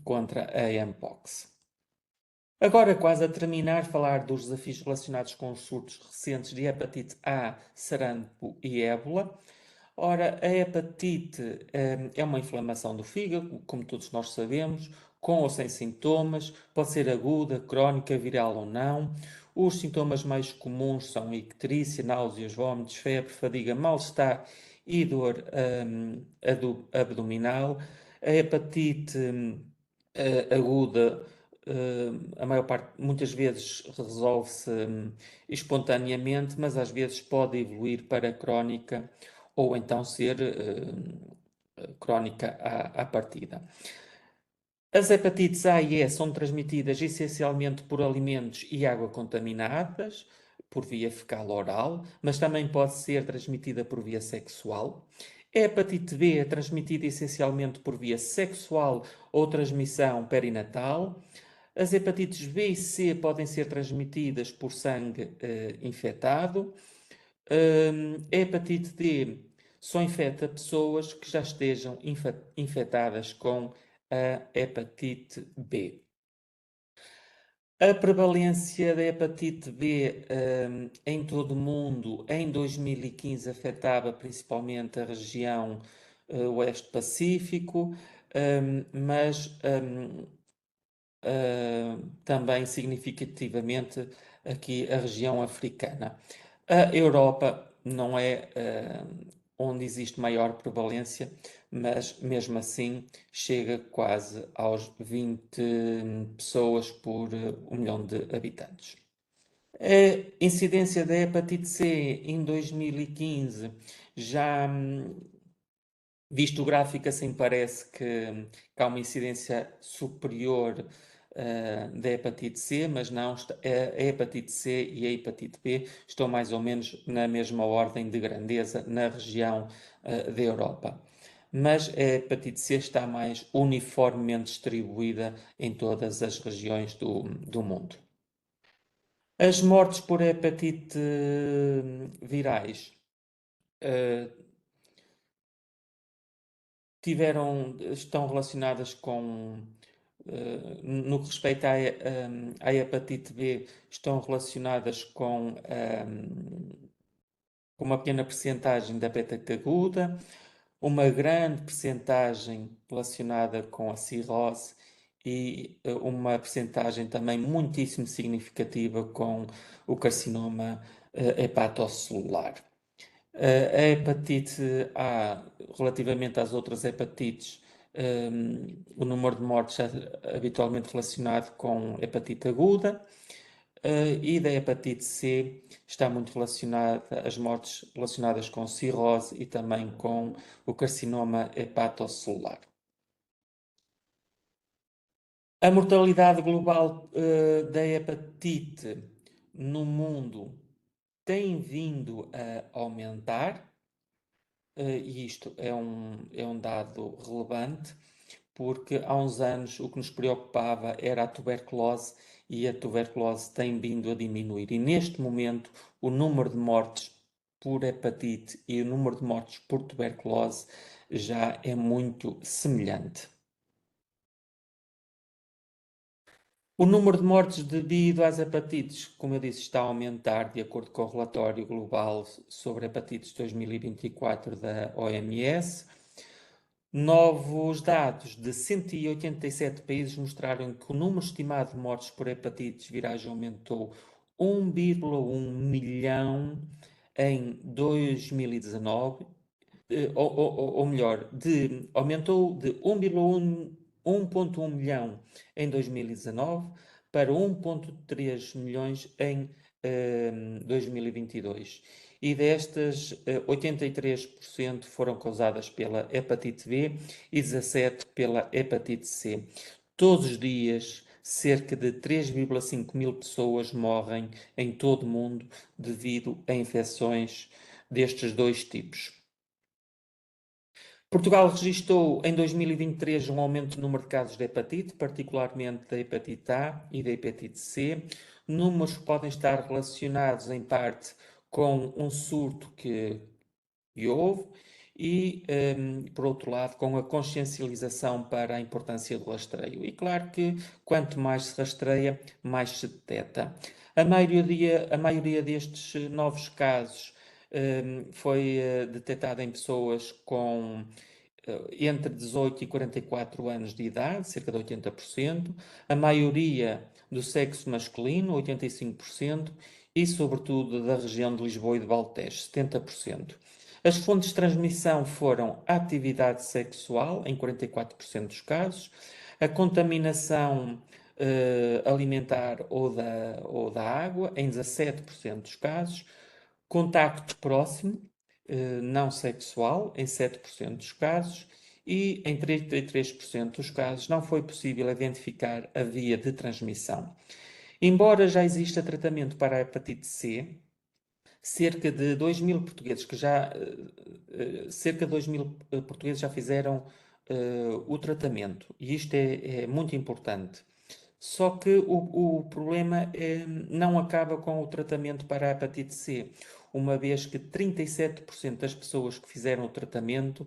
C: contra a Mpox. Agora, quase a terminar, falar dos desafios relacionados com os surtos recentes de hepatite A, sarampo e ébola. Ora, a hepatite é uma inflamação do fígado, como todos nós sabemos, com ou sem sintomas, pode ser aguda, crónica, viral ou não. Os sintomas mais comuns são icterícia, náuseas, vômitos, febre, fadiga, mal-estar e dor abdominal. A hepatite aguda, a maior parte, muitas vezes resolve-se espontaneamente, mas às vezes pode evoluir para crónica ou então ser crónica à partida. As hepatites A e E são transmitidas essencialmente por alimentos e água contaminadas, por via fecal oral, mas também pode ser transmitida por via sexual. A hepatite B é transmitida essencialmente por via sexual ou transmissão perinatal. As hepatites B e C podem ser transmitidas por sangue infectado. A hepatite D só infecta pessoas que já estejam infectadas com a hepatite B. A prevalência da hepatite B em todo o mundo em 2015 afetava principalmente a região Oeste Pacífico, mas também significativamente aqui a região africana. A Europa não é onde existe maior prevalência, mas mesmo assim chega quase aos 20 pessoas por 1 milhão de habitantes. A incidência da hepatite C em 2015 já visto o gráfico, assim parece que há uma incidência superior da hepatite C, mas não, a hepatite C e a hepatite B estão mais ou menos na mesma ordem de grandeza na região da Europa. Mas a hepatite C está mais uniformemente distribuída em todas as regiões do mundo. As mortes por hepatite virais estão relacionadas com, no que respeita à hepatite B, estão relacionadas com uma pequena percentagem da beta aguda, uma grande percentagem relacionada com a cirrose e uma percentagem também muitíssimo significativa com o carcinoma hepatocelular. A hepatite A, relativamente às outras hepatites, o número de mortes é habitualmente relacionado com hepatite aguda, e da hepatite C está muito relacionada, as mortes relacionadas com cirrose e também com o carcinoma hepatocelular. A mortalidade global da hepatite no mundo tem vindo a aumentar, e isto é um dado relevante, porque há uns anos o que nos preocupava era a tuberculose e a tuberculose tem vindo a diminuir. E neste momento o número de mortes por hepatite e o número de mortes por tuberculose já é muito semelhante. O número de mortes devido às hepatites, como eu disse, está a aumentar de acordo com o relatório global sobre hepatites 2024 da OMS. Novos dados de 187 países mostraram que o número estimado de mortes por hepatites virais aumentou 1,1 milhão em 2019, ou melhor, aumentou de 1,1 milhão em 2019 para 1,3 milhões em 2022. E destas, 83% foram causadas pela hepatite B e 17% pela hepatite C. Todos os dias, cerca de 3,5 mil pessoas morrem em todo o mundo devido a infecções destes dois tipos. Portugal registrou em 2023 um aumento do número de casos de hepatite, particularmente da hepatite A e da hepatite C. Números que podem estar relacionados em parte com um surto que houve e, por outro lado, com a consciencialização para a importância do rastreio. E claro que quanto mais se rastreia, mais se detecta. A maioria destes novos casos foi detectada em pessoas com entre 18 e 44 anos de idade, cerca de 80%, a maioria do sexo masculino, 85%, e sobretudo da região de Lisboa e de Valtejo, 70%. As fontes de transmissão foram a atividade sexual, em 44% dos casos, a contaminação alimentar ou da água, em 17% dos casos, contacto próximo, não sexual, em 7% dos casos, e em 33% dos casos não foi possível identificar a via de transmissão. Embora já exista tratamento para a hepatite C, cerca de 2 mil portugueses já fizeram o tratamento, e isto é muito importante. Só que o problema não acaba com o tratamento para a hepatite C, uma vez que 37% das pessoas que fizeram o tratamento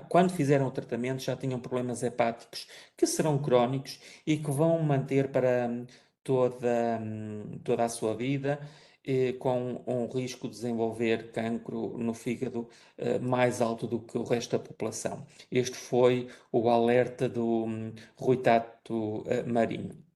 C: quando fizeram o tratamento, já tinham problemas hepáticos que serão crónicos e que vão manter para toda a sua vida, com um risco de desenvolver cancro no fígado mais alto do que o resto da população. Este foi o alerta do Rui Tato Marinho.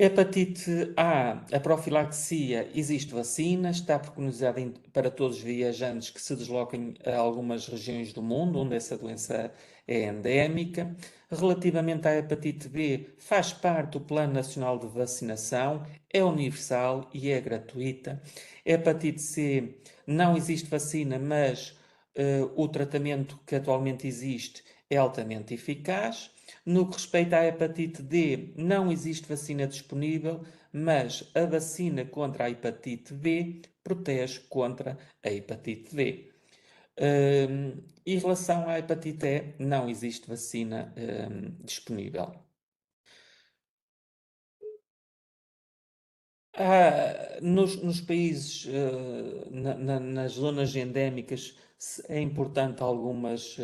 C: Hepatite A, a profilaxia, existe vacina, está preconizada para todos os viajantes que se desloquem a algumas regiões do mundo onde essa doença é endémica. Relativamente à hepatite B, faz parte do Plano Nacional de Vacinação, é universal e é gratuita. Hepatite C, não existe vacina, mas o tratamento que atualmente existe é altamente eficaz. No que respeita à hepatite D, não existe vacina disponível, mas a vacina contra a hepatite B protege contra a hepatite D. Em relação à hepatite E, não existe vacina disponível. Nos países, nas zonas endémicas, é importante algumas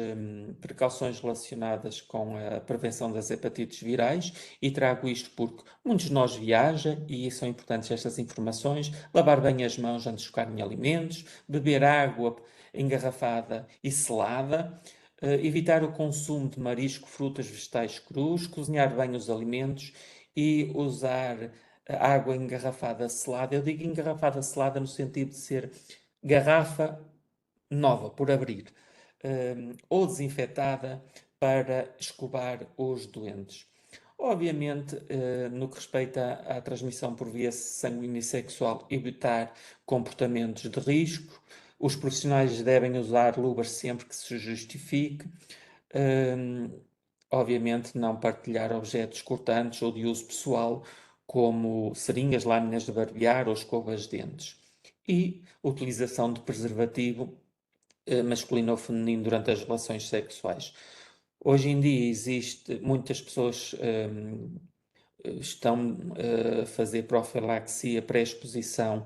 C: precauções relacionadas com a prevenção das hepatites virais, e trago isto porque muitos de nós viajam e são importantes estas informações: lavar bem as mãos antes de tocar em alimentos, beber água engarrafada e selada, evitar o consumo de marisco, frutas, vegetais crus, cozinhar bem os alimentos e usar água engarrafada selada. Eu digo engarrafada selada no sentido de ser garrafa nova, por abrir, ou desinfetada para escovar os doentes. Obviamente, no que respeita à transmissão por via sanguínea e sexual, evitar comportamentos de risco. Os profissionais devem usar luvas sempre que se justifique. Obviamente, não partilhar objetos cortantes ou de uso pessoal, como seringas, lâminas de barbear ou escovas de dentes. E utilização de preservativo masculino ou feminino durante as relações sexuais. Hoje em dia existe, muitas pessoas estão a fazer profilaxia pré-exposição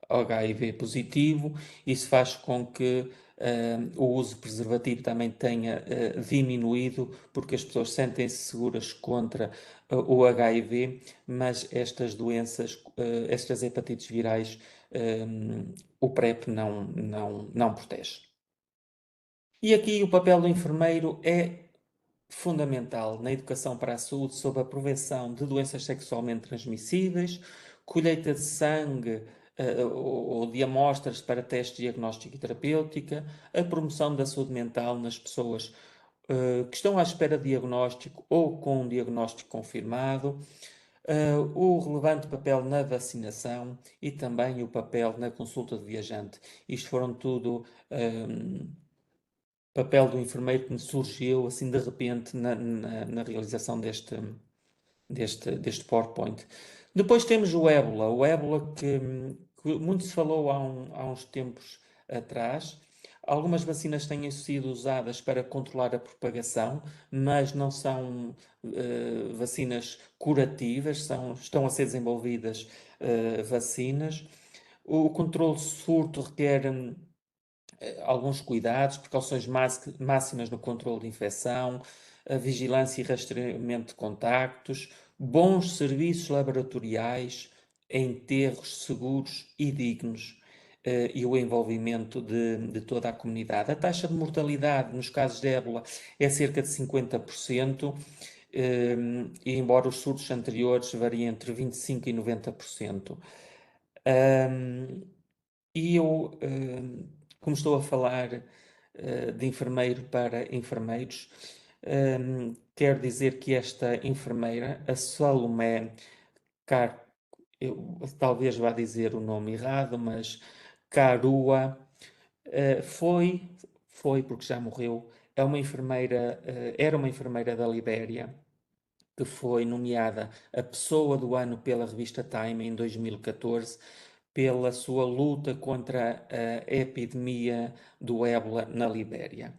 C: ao HIV positivo. Isso faz com que o uso de preservativo também tenha diminuído, porque as pessoas sentem-se seguras contra o HIV, mas estas doenças, estas hepatites virais, o PrEP não protege. E aqui o papel do enfermeiro é fundamental na educação para a saúde sobre a prevenção de doenças sexualmente transmissíveis, colheita de sangue ou de amostras para testes diagnóstico e terapêutica, a promoção da saúde mental nas pessoas que estão à espera de diagnóstico ou com um diagnóstico confirmado, o relevante papel na vacinação e também o papel na consulta de viajante. Isto foram tudo papel do enfermeiro que me surgiu assim de repente na realização deste PowerPoint. Depois temos o ébola que muito se falou há uns tempos atrás. Algumas vacinas têm sido usadas para controlar a propagação, mas não são vacinas curativas, estão a ser desenvolvidas vacinas. O controle de surto requer alguns cuidados, precauções máximas no controle de infecção, a vigilância e rastreamento de contactos, bons serviços laboratoriais, enterros seguros e dignos e o envolvimento de toda a comunidade. A taxa de mortalidade nos casos de ébola é cerca de 50%, e embora os surtos anteriores variem entre 25% e 90%. E eu, como estou a falar de enfermeiro para enfermeiros, quero dizer que esta enfermeira, a Salomé eu talvez vá dizer o nome errado, mas Carua, foi porque já morreu, era uma enfermeira da Libéria, que foi nomeada a Pessoa do Ano pela revista Time em 2014, pela sua luta contra a epidemia do ébola na Libéria.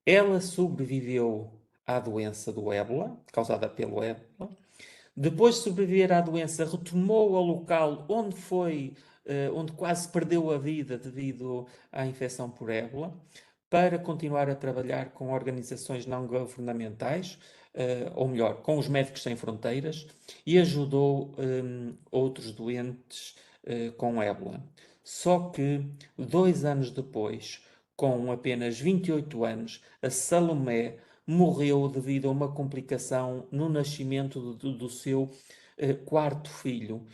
C: Ela sobreviveu à doença do ébola, causada pelo ébola. Depois de sobreviver à doença, retomou ao local onde quase perdeu a vida devido à infecção por ébola, para continuar a trabalhar com organizações não governamentais, ou melhor, com os Médicos Sem Fronteiras, e ajudou outros doentes com ébola. Só que 2 anos depois, com apenas 28 anos, a Salomé morreu devido a uma complicação no nascimento do seu quarto filho.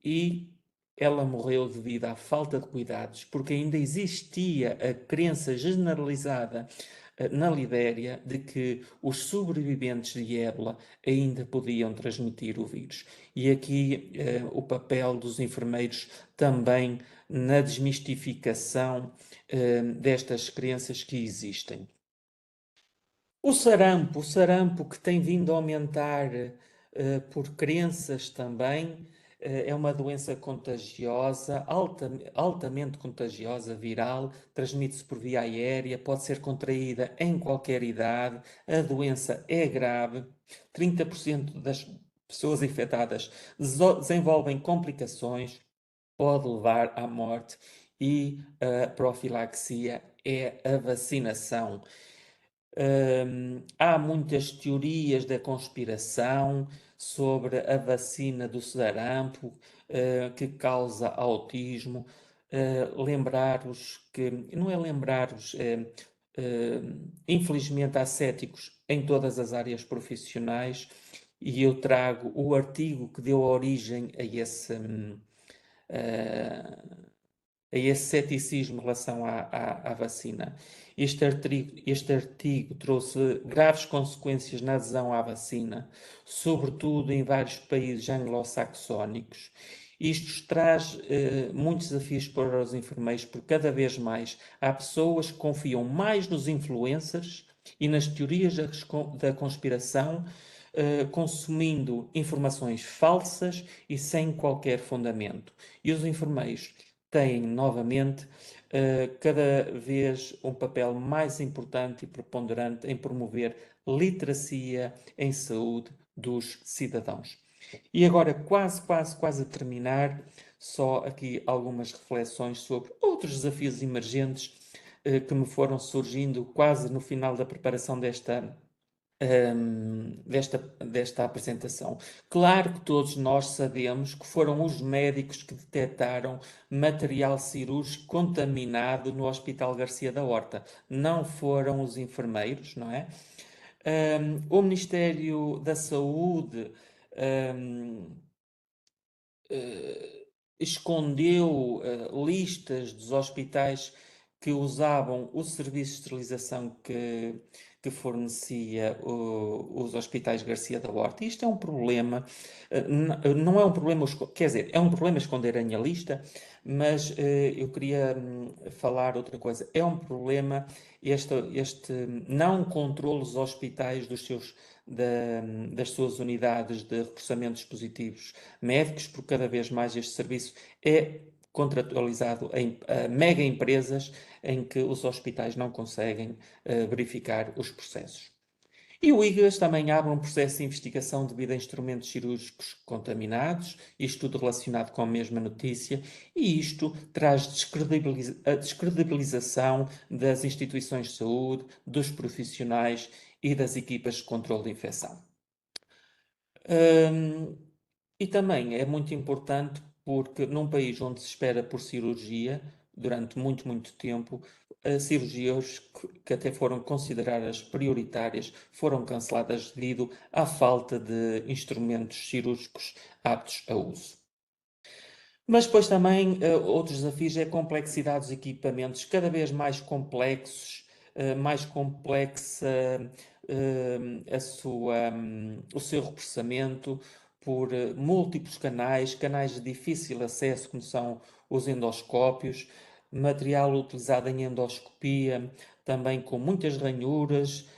C: E ela morreu devido à falta de cuidados, porque ainda existia a crença generalizada na Libéria de que os sobreviventes de ébola ainda podiam transmitir o vírus. E aqui o papel dos enfermeiros também na desmistificação destas crenças que existem. O sarampo que tem vindo a aumentar por crenças também, é uma doença contagiosa, altamente contagiosa, viral, transmite-se por via aérea, pode ser contraída em qualquer idade, a doença é grave, 30% das pessoas infectadas desenvolvem complicações, pode levar à morte, e a profilaxia é a vacinação. Há muitas teorias da conspiração sobre a vacina do sarampo, que causa autismo. lembrar-vos que, não é lembrar-vos, infelizmente há céticos em todas as áreas profissionais e eu trago o artigo que deu origem a esse ceticismo em relação à vacina. Este artigo trouxe graves consequências na adesão à vacina, sobretudo em vários países anglo-saxónicos. Isto traz muitos desafios para os enfermeiros, porque cada vez mais há pessoas que confiam mais nos influencers e nas teorias da conspiração, consumindo informações falsas e sem qualquer fundamento. E os enfermeiros têm novamente cada vez um papel mais importante e preponderante em promover literacia em saúde dos cidadãos. E agora, quase a terminar, só aqui algumas reflexões sobre outros desafios emergentes que me foram surgindo quase no final da preparação desta apresentação. Claro que todos nós sabemos que foram os médicos que detectaram material cirúrgico contaminado no Hospital Garcia da Horta, não foram os enfermeiros, não é? O Ministério da Saúde escondeu listas dos hospitais que usavam o serviço de esterilização que fornecia os hospitais Garcia da Horta. Isto é um problema, não é um problema, quer dizer, é um problema esconderem a lista, mas eu queria falar outra coisa. É um problema este não controle dos hospitais das suas unidades de reprocessamento de dispositivos médicos, porque cada vez mais este serviço é contratualizado em mega empresas em que os hospitais não conseguem verificar os processos. E o IGAS também abre um processo de investigação devido a instrumentos cirúrgicos contaminados, isto tudo relacionado com a mesma notícia, e isto traz a descredibilização das instituições de saúde, dos profissionais e das equipas de controle de infecção. E também é muito importante porque num país onde se espera por cirurgia durante muito tempo, cirurgias que até foram consideradas prioritárias foram canceladas devido à falta de instrumentos cirúrgicos aptos a uso. Mas depois também outros desafios é a complexidade dos equipamentos, cada vez mais complexos, mais complexa o seu reprocessamento por múltiplos canais de difícil acesso, como são os endoscópios, material utilizado em endoscopia, também com muitas ranhuras,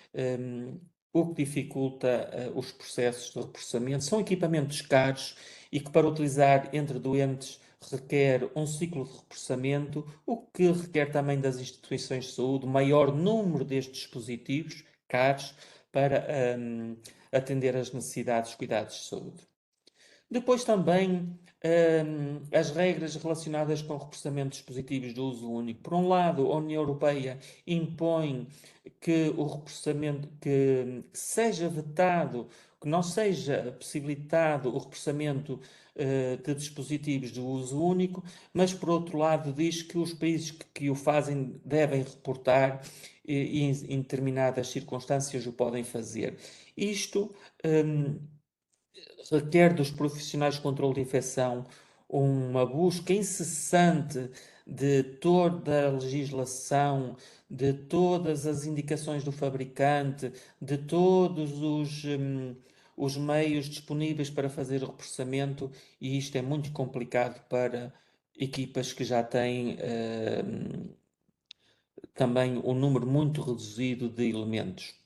C: o que dificulta os processos de reprocessamento. São equipamentos caros e que para utilizar entre doentes requer um ciclo de reprocessamento, o que requer também das instituições de saúde maior número destes dispositivos caros para atender às necessidades dos cuidados de saúde. Depois também as regras relacionadas com o reprocessamento de dispositivos de uso único. Por um lado, a União Europeia impõe que o reprocessamento que seja vetado, que não seja possibilitado o reprocessamento de dispositivos de uso único, mas por outro lado diz que os países que o fazem devem reportar e em determinadas circunstâncias o podem fazer. Isto requer dos profissionais de controle de infecção uma busca incessante de toda a legislação, de todas as indicações do fabricante, de todos os meios disponíveis para fazer o reprocessamento, e isto é muito complicado para equipas que já têm também um número muito reduzido de elementos.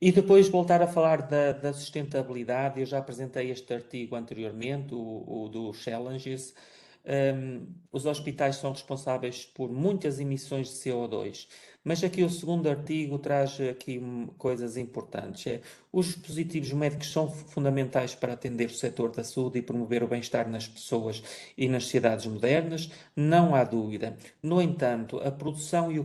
C: E depois voltar a falar da sustentabilidade, eu já apresentei este artigo anteriormente, o do Challenges. Os hospitais são responsáveis por muitas emissões de CO2, mas aqui o segundo artigo traz aqui coisas importantes. Os dispositivos médicos são fundamentais para atender o setor da saúde e promover o bem-estar nas pessoas e nas sociedades modernas, não há dúvida. No entanto, a produção e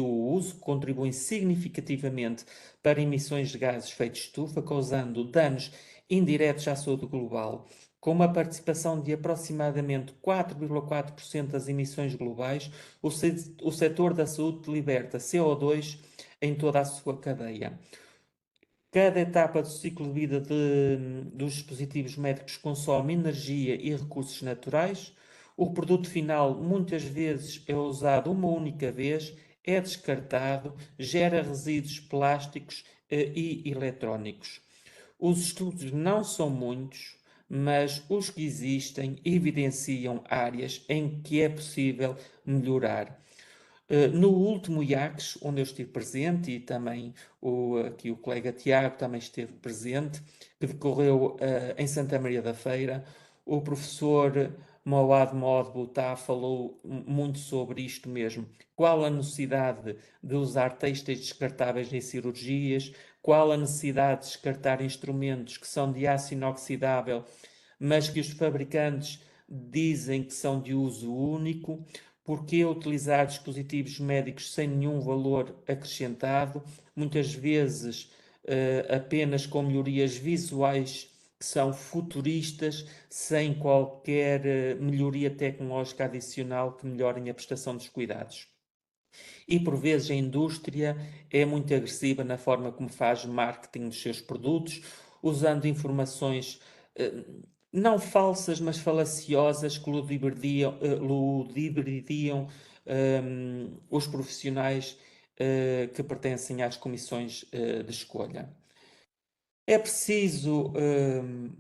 C: o uso contribuem significativamente para emissões de gases de efeito de estufa, causando danos indiretos à saúde global, com uma participação de aproximadamente 4,4% das emissões globais, o setor da saúde liberta CO2 em toda a sua cadeia. Cada etapa do ciclo de vida dos dispositivos médicos consome energia e recursos naturais. O produto final muitas vezes é usado uma única vez, é descartado, gera resíduos plásticos e eletrónicos. Os estudos não são muitos, mas os que existem evidenciam áreas em que é possível melhorar. No último IACS, onde eu estive presente, e também aqui o colega Tiago também esteve presente, que decorreu em Santa Maria da Feira, o professor Moad Modbouta falou muito sobre isto mesmo. Qual a necessidade de usar têxteis descartáveis em cirurgias? Qual a necessidade de descartar instrumentos que são de aço inoxidável, mas que os fabricantes dizem que são de uso único? Porquê utilizar dispositivos médicos sem nenhum valor acrescentado, muitas vezes apenas com melhorias visuais que são futuristas, sem qualquer melhoria tecnológica adicional que melhorem a prestação dos cuidados? E por vezes a indústria é muito agressiva na forma como faz marketing dos seus produtos, usando informações não falsas, mas falaciosas que ludibriam os profissionais que pertencem às comissões de escolha. É preciso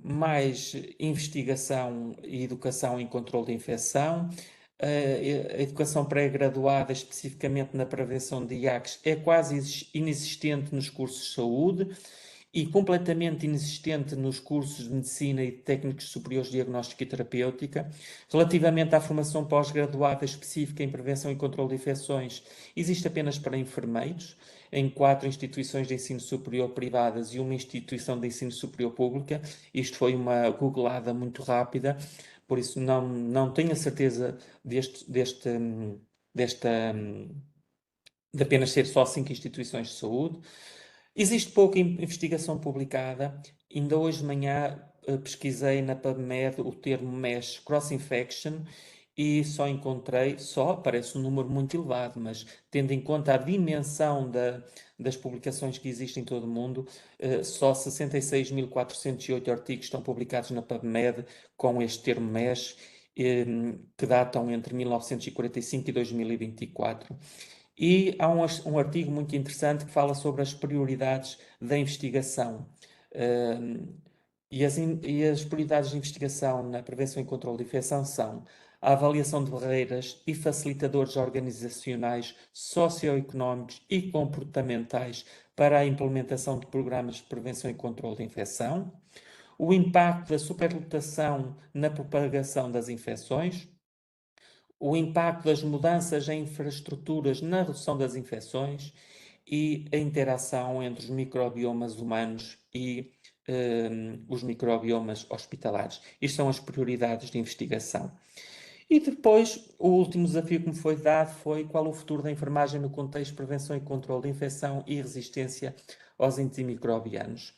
C: mais investigação e educação em controle de infecção. A educação pré-graduada, especificamente na prevenção de IACs, é quase inexistente nos cursos de saúde e completamente inexistente nos cursos de medicina e de técnicos superiores de diagnóstica e terapêutica. Relativamente à formação pós-graduada específica em prevenção e controle de infecções, existe apenas para enfermeiros, em 4 instituições de ensino superior privadas e uma instituição de ensino superior pública. Isto foi uma googlada muito rápida, por isso não tenho a certeza de apenas ser só 5 instituições de saúde. Existe pouca investigação publicada. Ainda hoje de manhã pesquisei na PubMed o termo MESH, Cross-Infection, e só encontrei, parece um número muito elevado, mas tendo em conta a dimensão das publicações que existem em todo o mundo, só 66.408 artigos estão publicados na PubMed com este termo MESH, que datam entre 1945 e 2024. E há um artigo muito interessante que fala sobre as prioridades da investigação. E as prioridades de investigação na prevenção e controle de infecção são a avaliação de barreiras e facilitadores organizacionais, socioeconómicos e comportamentais para a implementação de programas de prevenção e controle de infecção, o impacto da superlotação na propagação das infecções, o impacto das mudanças em infraestruturas na redução das infecções e a interação entre os microbiomas humanos e os microbiomas hospitalares. Isto são as prioridades de investigação. E depois, o último desafio que me foi dado foi qual o futuro da enfermagem no contexto de prevenção e controle de infecção e resistência aos antimicrobianos.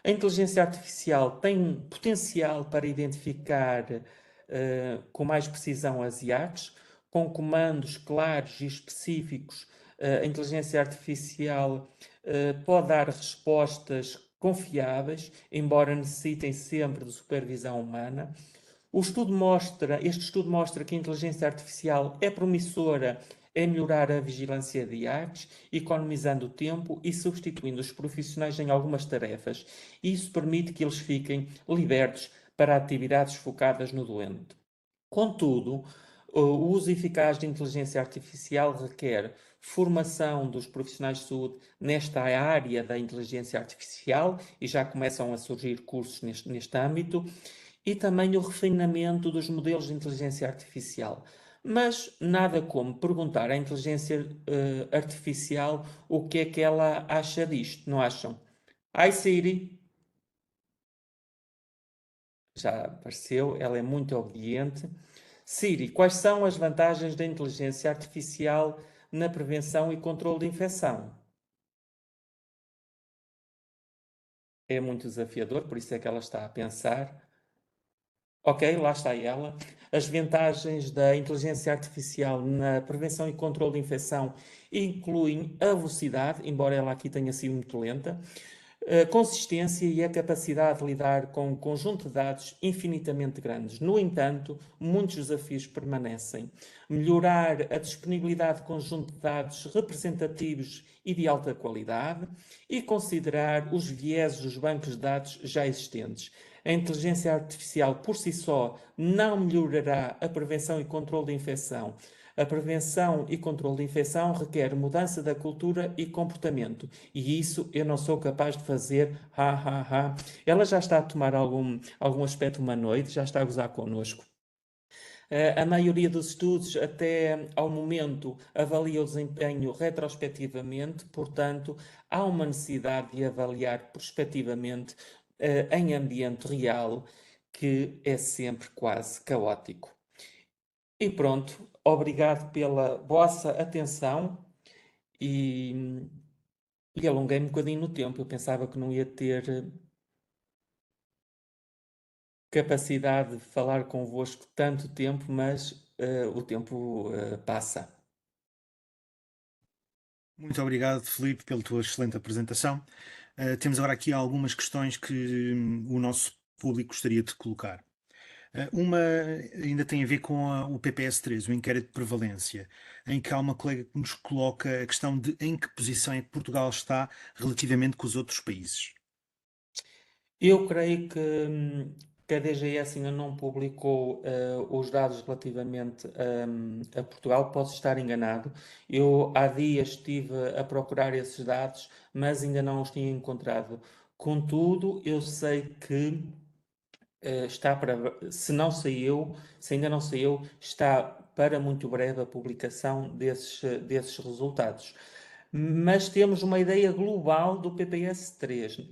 C: A inteligência artificial tem potencial para identificar com mais precisão as IACs, com comandos claros e específicos. A inteligência artificial pode dar respostas confiáveis, embora necessitem sempre de supervisão humana. Este estudo mostra que a inteligência artificial é promissora em melhorar a vigilância de IACs, economizando tempo e substituindo os profissionais em algumas tarefas. Isso permite que eles fiquem libertos para atividades focadas no doente. Contudo, o uso eficaz de inteligência artificial requer formação dos profissionais de saúde nesta área da inteligência artificial, e já começam a surgir cursos neste âmbito, e também o refinamento dos modelos de inteligência artificial. Mas nada como perguntar à inteligência artificial o que é que ela acha disto, não acham? Hi Siri, já apareceu, ela é muito obediente. Siri, quais são as vantagens da inteligência artificial na prevenção e controle de infecção? É muito desafiador, por isso é que ela está a pensar. Ok, lá está ela. As vantagens da inteligência artificial na prevenção e controle de infecção incluem a velocidade, embora ela aqui tenha sido muito lenta, a consistência e a capacidade de lidar com um conjunto de dados infinitamente grandes. No entanto, muitos desafios permanecem. Melhorar a disponibilidade de conjunto de dados representativos e de alta qualidade e considerar os vieses dos bancos de dados já existentes. A inteligência artificial por si só não melhorará a prevenção e controle de infecção. A prevenção e controle de infecção requer mudança da cultura e comportamento. E isso eu não sou capaz de fazer. Ha, ha, ha. Ela já está a tomar algum aspecto humanoide, já está a gozar connosco. A maioria dos estudos, até ao momento, avalia o desempenho retrospectivamente, portanto, há uma necessidade de avaliar prospectivamente em ambiente real, que é sempre quase caótico. E pronto, obrigado pela vossa atenção e alonguei-me um bocadinho no tempo. Eu pensava que não ia ter capacidade de falar convosco tanto tempo, mas o tempo passa.
B: Muito obrigado, Filipe, pela tua excelente apresentação. Temos agora aqui algumas questões que o nosso público gostaria de colocar. Uma ainda tem a ver com o PPS-3, o inquérito de prevalência, em que há uma colega que nos coloca a questão de em que posição é que Portugal está relativamente com os outros países.
C: Eu creio que a DGS ainda não publicou os dados relativamente a Portugal, posso estar enganado. Eu há dias estive a procurar esses dados, mas ainda não os tinha encontrado. Contudo, eu sei que está para, se ainda não saiu, está para muito breve a publicação desses resultados. Mas temos uma ideia global do PPS-3,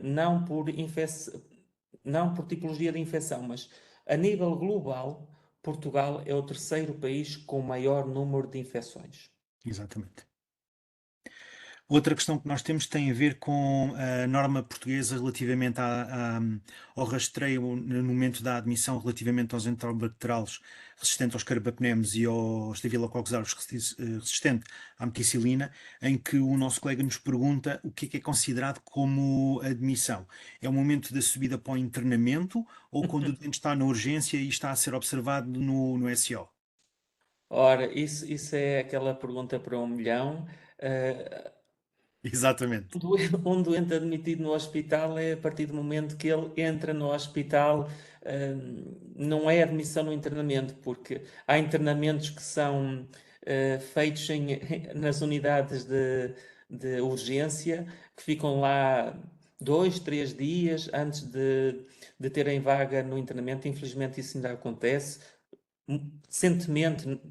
C: não por tipologia de infecção, mas a nível global, Portugal é o terceiro país com maior número de infecções.
B: Exatamente. Outra questão que nós temos tem a ver com a norma portuguesa relativamente ao rastreio no momento da admissão relativamente aos enterobacteriales resistentes aos carbapenems e ao Staphylococcus aureus resistente à meticilina, em que o nosso colega nos pergunta o que é considerado como admissão. É o momento da subida para o internamento ou quando o doente está na urgência e está a ser observado no SO?
C: Ora, isso é aquela pergunta para 1 milhão.
B: Exatamente.
C: Um doente admitido no hospital é a partir do momento que ele entra no hospital, não é admissão no internamento, porque há internamentos que são feitos nas unidades de urgência, que ficam lá 2, 3 dias antes de terem vaga no internamento. Infelizmente isso ainda acontece. Recentemente,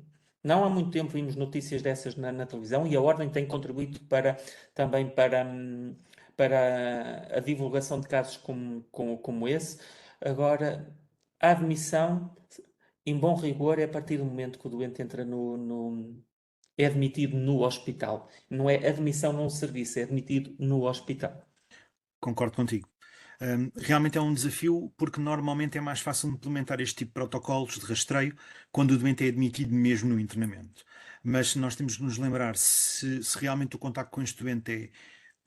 C: não há muito tempo, vimos notícias dessas na televisão e a Ordem tem contribuído também para a divulgação de casos como esse. Agora, a admissão, em bom rigor, é a partir do momento que o doente entra é admitido no hospital. Não é admissão num serviço, é admitido no hospital.
B: Concordo contigo. Realmente é um desafio porque normalmente é mais fácil implementar este tipo de protocolos de rastreio quando o doente é admitido mesmo no internamento. Mas nós temos que nos lembrar, se realmente o contacto com este doente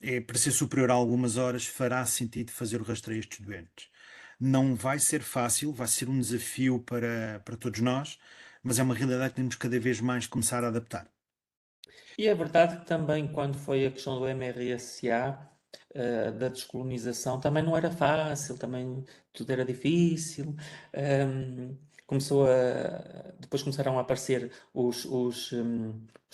B: é para ser superior a algumas horas, fará sentido fazer o rastreio a estes doentes. Não vai ser fácil, vai ser um desafio para todos nós, mas é uma realidade que temos cada vez mais de começar a adaptar.
C: E é verdade que também, quando foi a questão do MRSA, da descolonização, também não era fácil, também tudo era difícil. Depois começaram a aparecer os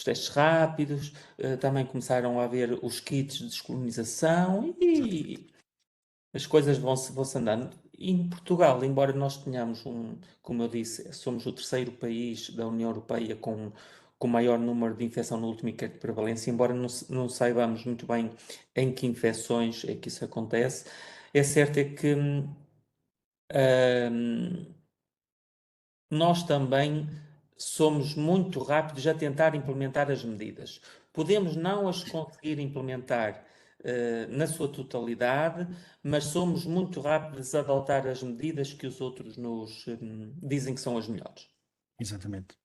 C: testes rápidos, também começaram a haver os kits de descolonização e as coisas vão-se andando. E em Portugal, embora nós tenhamos como eu disse, somos o terceiro país da União Europeia com maior número de infecção no último inquérito de prevalência, embora não saibamos muito bem em que infecções é que isso acontece, é certo é que nós também somos muito rápidos a tentar implementar as medidas. Podemos não as conseguir implementar na sua totalidade, mas somos muito rápidos a adotar as medidas que os outros nos dizem que são as melhores.
B: Exatamente.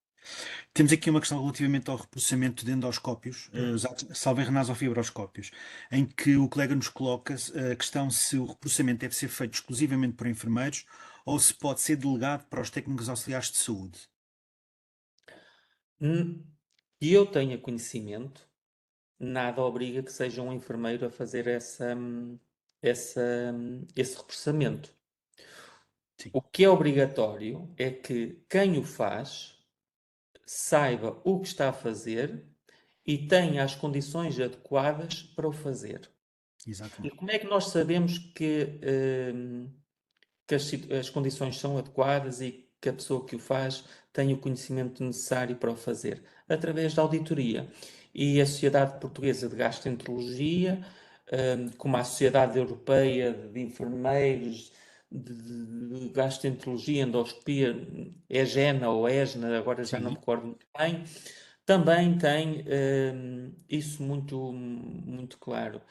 B: Temos aqui uma questão relativamente ao reprocessamento de endoscópios, salvo erro nasofibroscópios, em que o colega nos coloca a questão se o reprocessamento deve ser feito exclusivamente por enfermeiros ou se pode ser delegado para os técnicos auxiliares de saúde.
C: Que eu tenha conhecimento, nada obriga que seja um enfermeiro a fazer esse reprocessamento.
B: Sim.
C: O que é obrigatório é que quem o faz saiba o que está a fazer e tenha as condições adequadas para o fazer. E
B: Exatamente.
C: como é que nós sabemos que as condições são adequadas e que a pessoa que o faz tem o conhecimento necessário para o fazer? Através da auditoria. E a Sociedade Portuguesa de Gastroenterologia, como a Sociedade Europeia de Enfermeiros de Gastroenterologia, Endoscopia, EGENA ou ESNA, agora já não me recordo muito bem, também tem isso muito claro.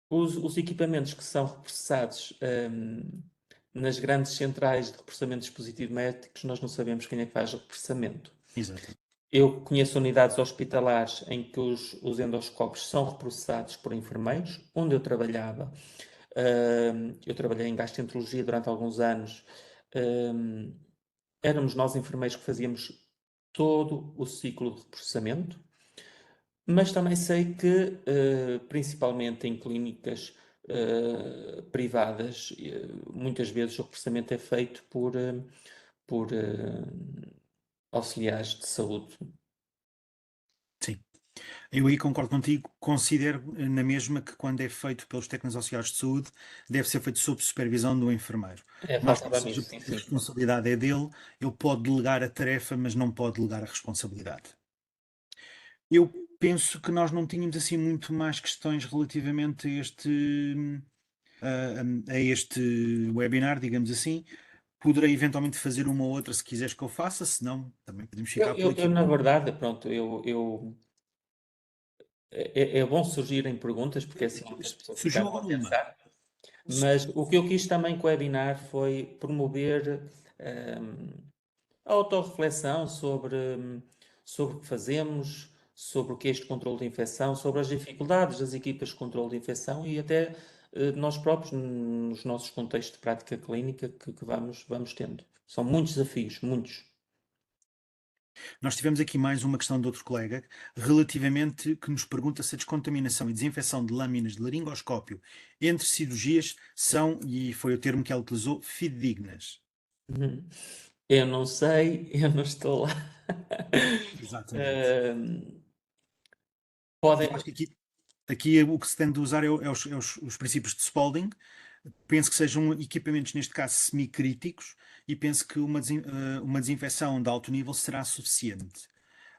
C: Os equipamentos que são reprocessados nas grandes centrais de reprocessamento de dispositivos médicos, nós não sabemos quem é que faz o reprocessamento.
B: Exatamente.
C: Eu conheço unidades hospitalares em que os endoscópios são reprocessados por enfermeiros, onde eu trabalhava. Eu trabalhei em gastroenterologia durante alguns anos. Éramos nós enfermeiros que fazíamos todo o ciclo de reprocessamento. Mas também sei que, principalmente em clínicas privadas, muitas vezes o processamento é feito por auxiliares de saúde.
B: Sim. Eu aí concordo contigo, considero na mesma que quando é feito pelos técnicos auxiliares de saúde, deve ser feito sob supervisão do enfermeiro. Mas, ou
C: Faltava-me
B: seja,
C: isso, sim,
B: a
C: sim.
B: responsabilidade é dele, ele pode delegar a tarefa, mas não pode delegar a responsabilidade. Eu penso que nós não tínhamos assim muito mais questões relativamente a este webinar, digamos assim. Poderei eventualmente fazer uma ou outra se quiseres que eu faça, se não, também podemos ficar por aqui.
C: Na verdade, pronto, é bom surgirem perguntas, porque assim muitas pessoas
B: Surgiu
C: ficaram a
B: agora uma.
C: pensar. Mas o que eu quis também com o webinar foi promover a autorreflexão sobre o que fazemos, sobre o que é este controle de infecção, sobre as dificuldades das equipas de controle de infecção e até nós próprios, nos nossos contextos de prática clínica, que vamos tendo. São muitos desafios, muitos.
B: Nós tivemos aqui mais uma questão de outro colega, relativamente que nos pergunta se a descontaminação e desinfecção de lâminas de laringoscópio entre cirurgias são, e foi o termo que ela utilizou, fidedignas.
C: Eu não sei, eu não estou lá.
B: Exatamente.
C: Podem.
B: Eu acho que aqui o que se tende a usar é os princípios de Spalding. Penso que sejam equipamentos, neste caso, semicríticos, e penso que uma desinfecção de alto nível será suficiente.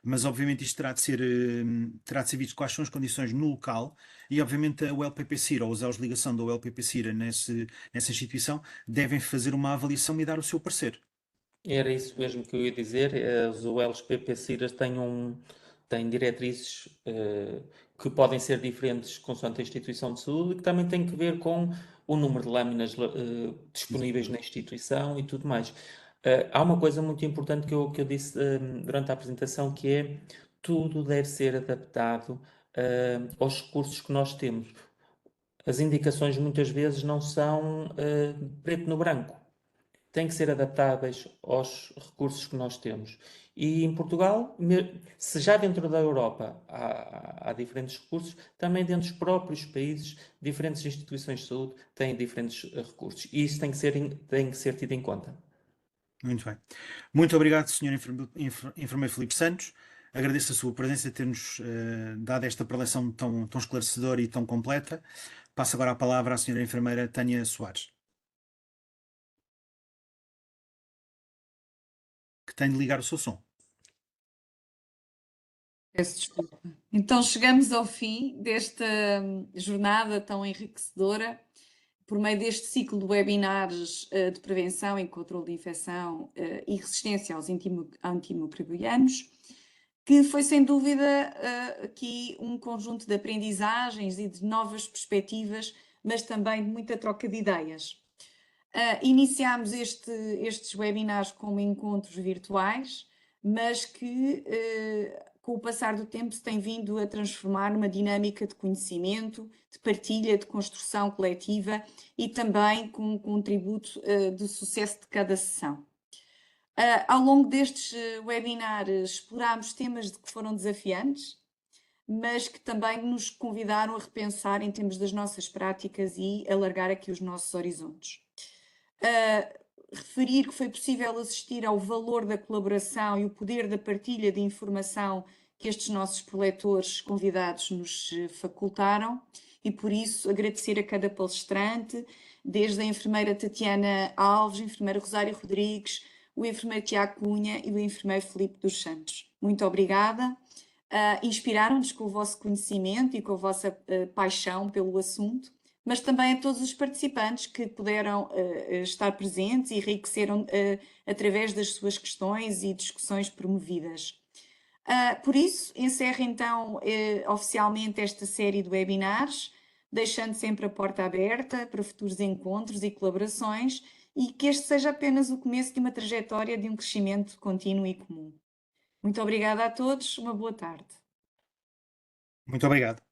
B: Mas obviamente isto terá de ser visto quais são as condições no local e obviamente a ULPP-CIRA ou os elos de ligação da ULPP-CIRA nessa instituição devem fazer uma avaliação e dar o seu parecer.
C: Era isso mesmo que eu ia dizer. Os ULs PP-CIRAS têm diretrizes que podem ser diferentes consoante a instituição de saúde, que também têm que ver com o número de lâminas disponíveis na instituição e tudo mais. Há uma coisa muito importante que eu disse durante a apresentação, que é tudo deve ser adaptado aos recursos que nós temos. As indicações muitas vezes não são preto no branco, têm que ser adaptáveis aos recursos que nós temos. E em Portugal, se já dentro da Europa há diferentes recursos, também dentro dos próprios países, diferentes instituições de saúde têm diferentes recursos. E isso tem que ser tido em conta.
B: Muito bem. Muito obrigado, Sr. Enfermeiro Filipe Santos. Agradeço a sua presença e ter-nos dado esta preleção tão esclarecedora e tão completa. Passo agora a palavra à Sra. Enfermeira Tânia Soares, que tem de ligar o seu som.
A: Peço desculpa. Então chegamos ao fim desta jornada tão enriquecedora por meio deste ciclo de webinars de prevenção e controle de infecção e resistência aos antimicrobianos. que foi sem dúvida aqui um conjunto de aprendizagens e de novas perspectivas, mas também de muita troca de ideias. Iniciámos estes webinars como encontros virtuais, mas que com o passar do tempo se tem vindo a transformar numa dinâmica de conhecimento, de partilha, de construção coletiva e também com um contributo do sucesso de cada sessão. Ao longo destes webinars explorámos temas que foram desafiantes, mas que também nos convidaram a repensar em termos das nossas práticas e alargar aqui os nossos horizontes. Referir que foi possível assistir ao valor da colaboração e o poder da partilha de informação que estes nossos preletores convidados nos facultaram e por isso agradecer a cada palestrante, desde a enfermeira Tatiana Alves, a enfermeira Rosário Rodrigues, o enfermeiro Tiago Cunha e o enfermeiro Filipe dos Santos. Muito obrigada. Inspiraram-nos com o vosso conhecimento e com a vossa paixão pelo assunto, mas também a todos os participantes que puderam estar presentes e enriqueceram através das suas questões e discussões promovidas. Por isso, encerro então oficialmente esta série de webinars, deixando sempre a porta aberta para futuros encontros e colaborações e que este seja apenas o começo de uma trajetória de um crescimento contínuo e comum. Muito obrigada a todos, uma boa tarde.
B: Muito obrigado.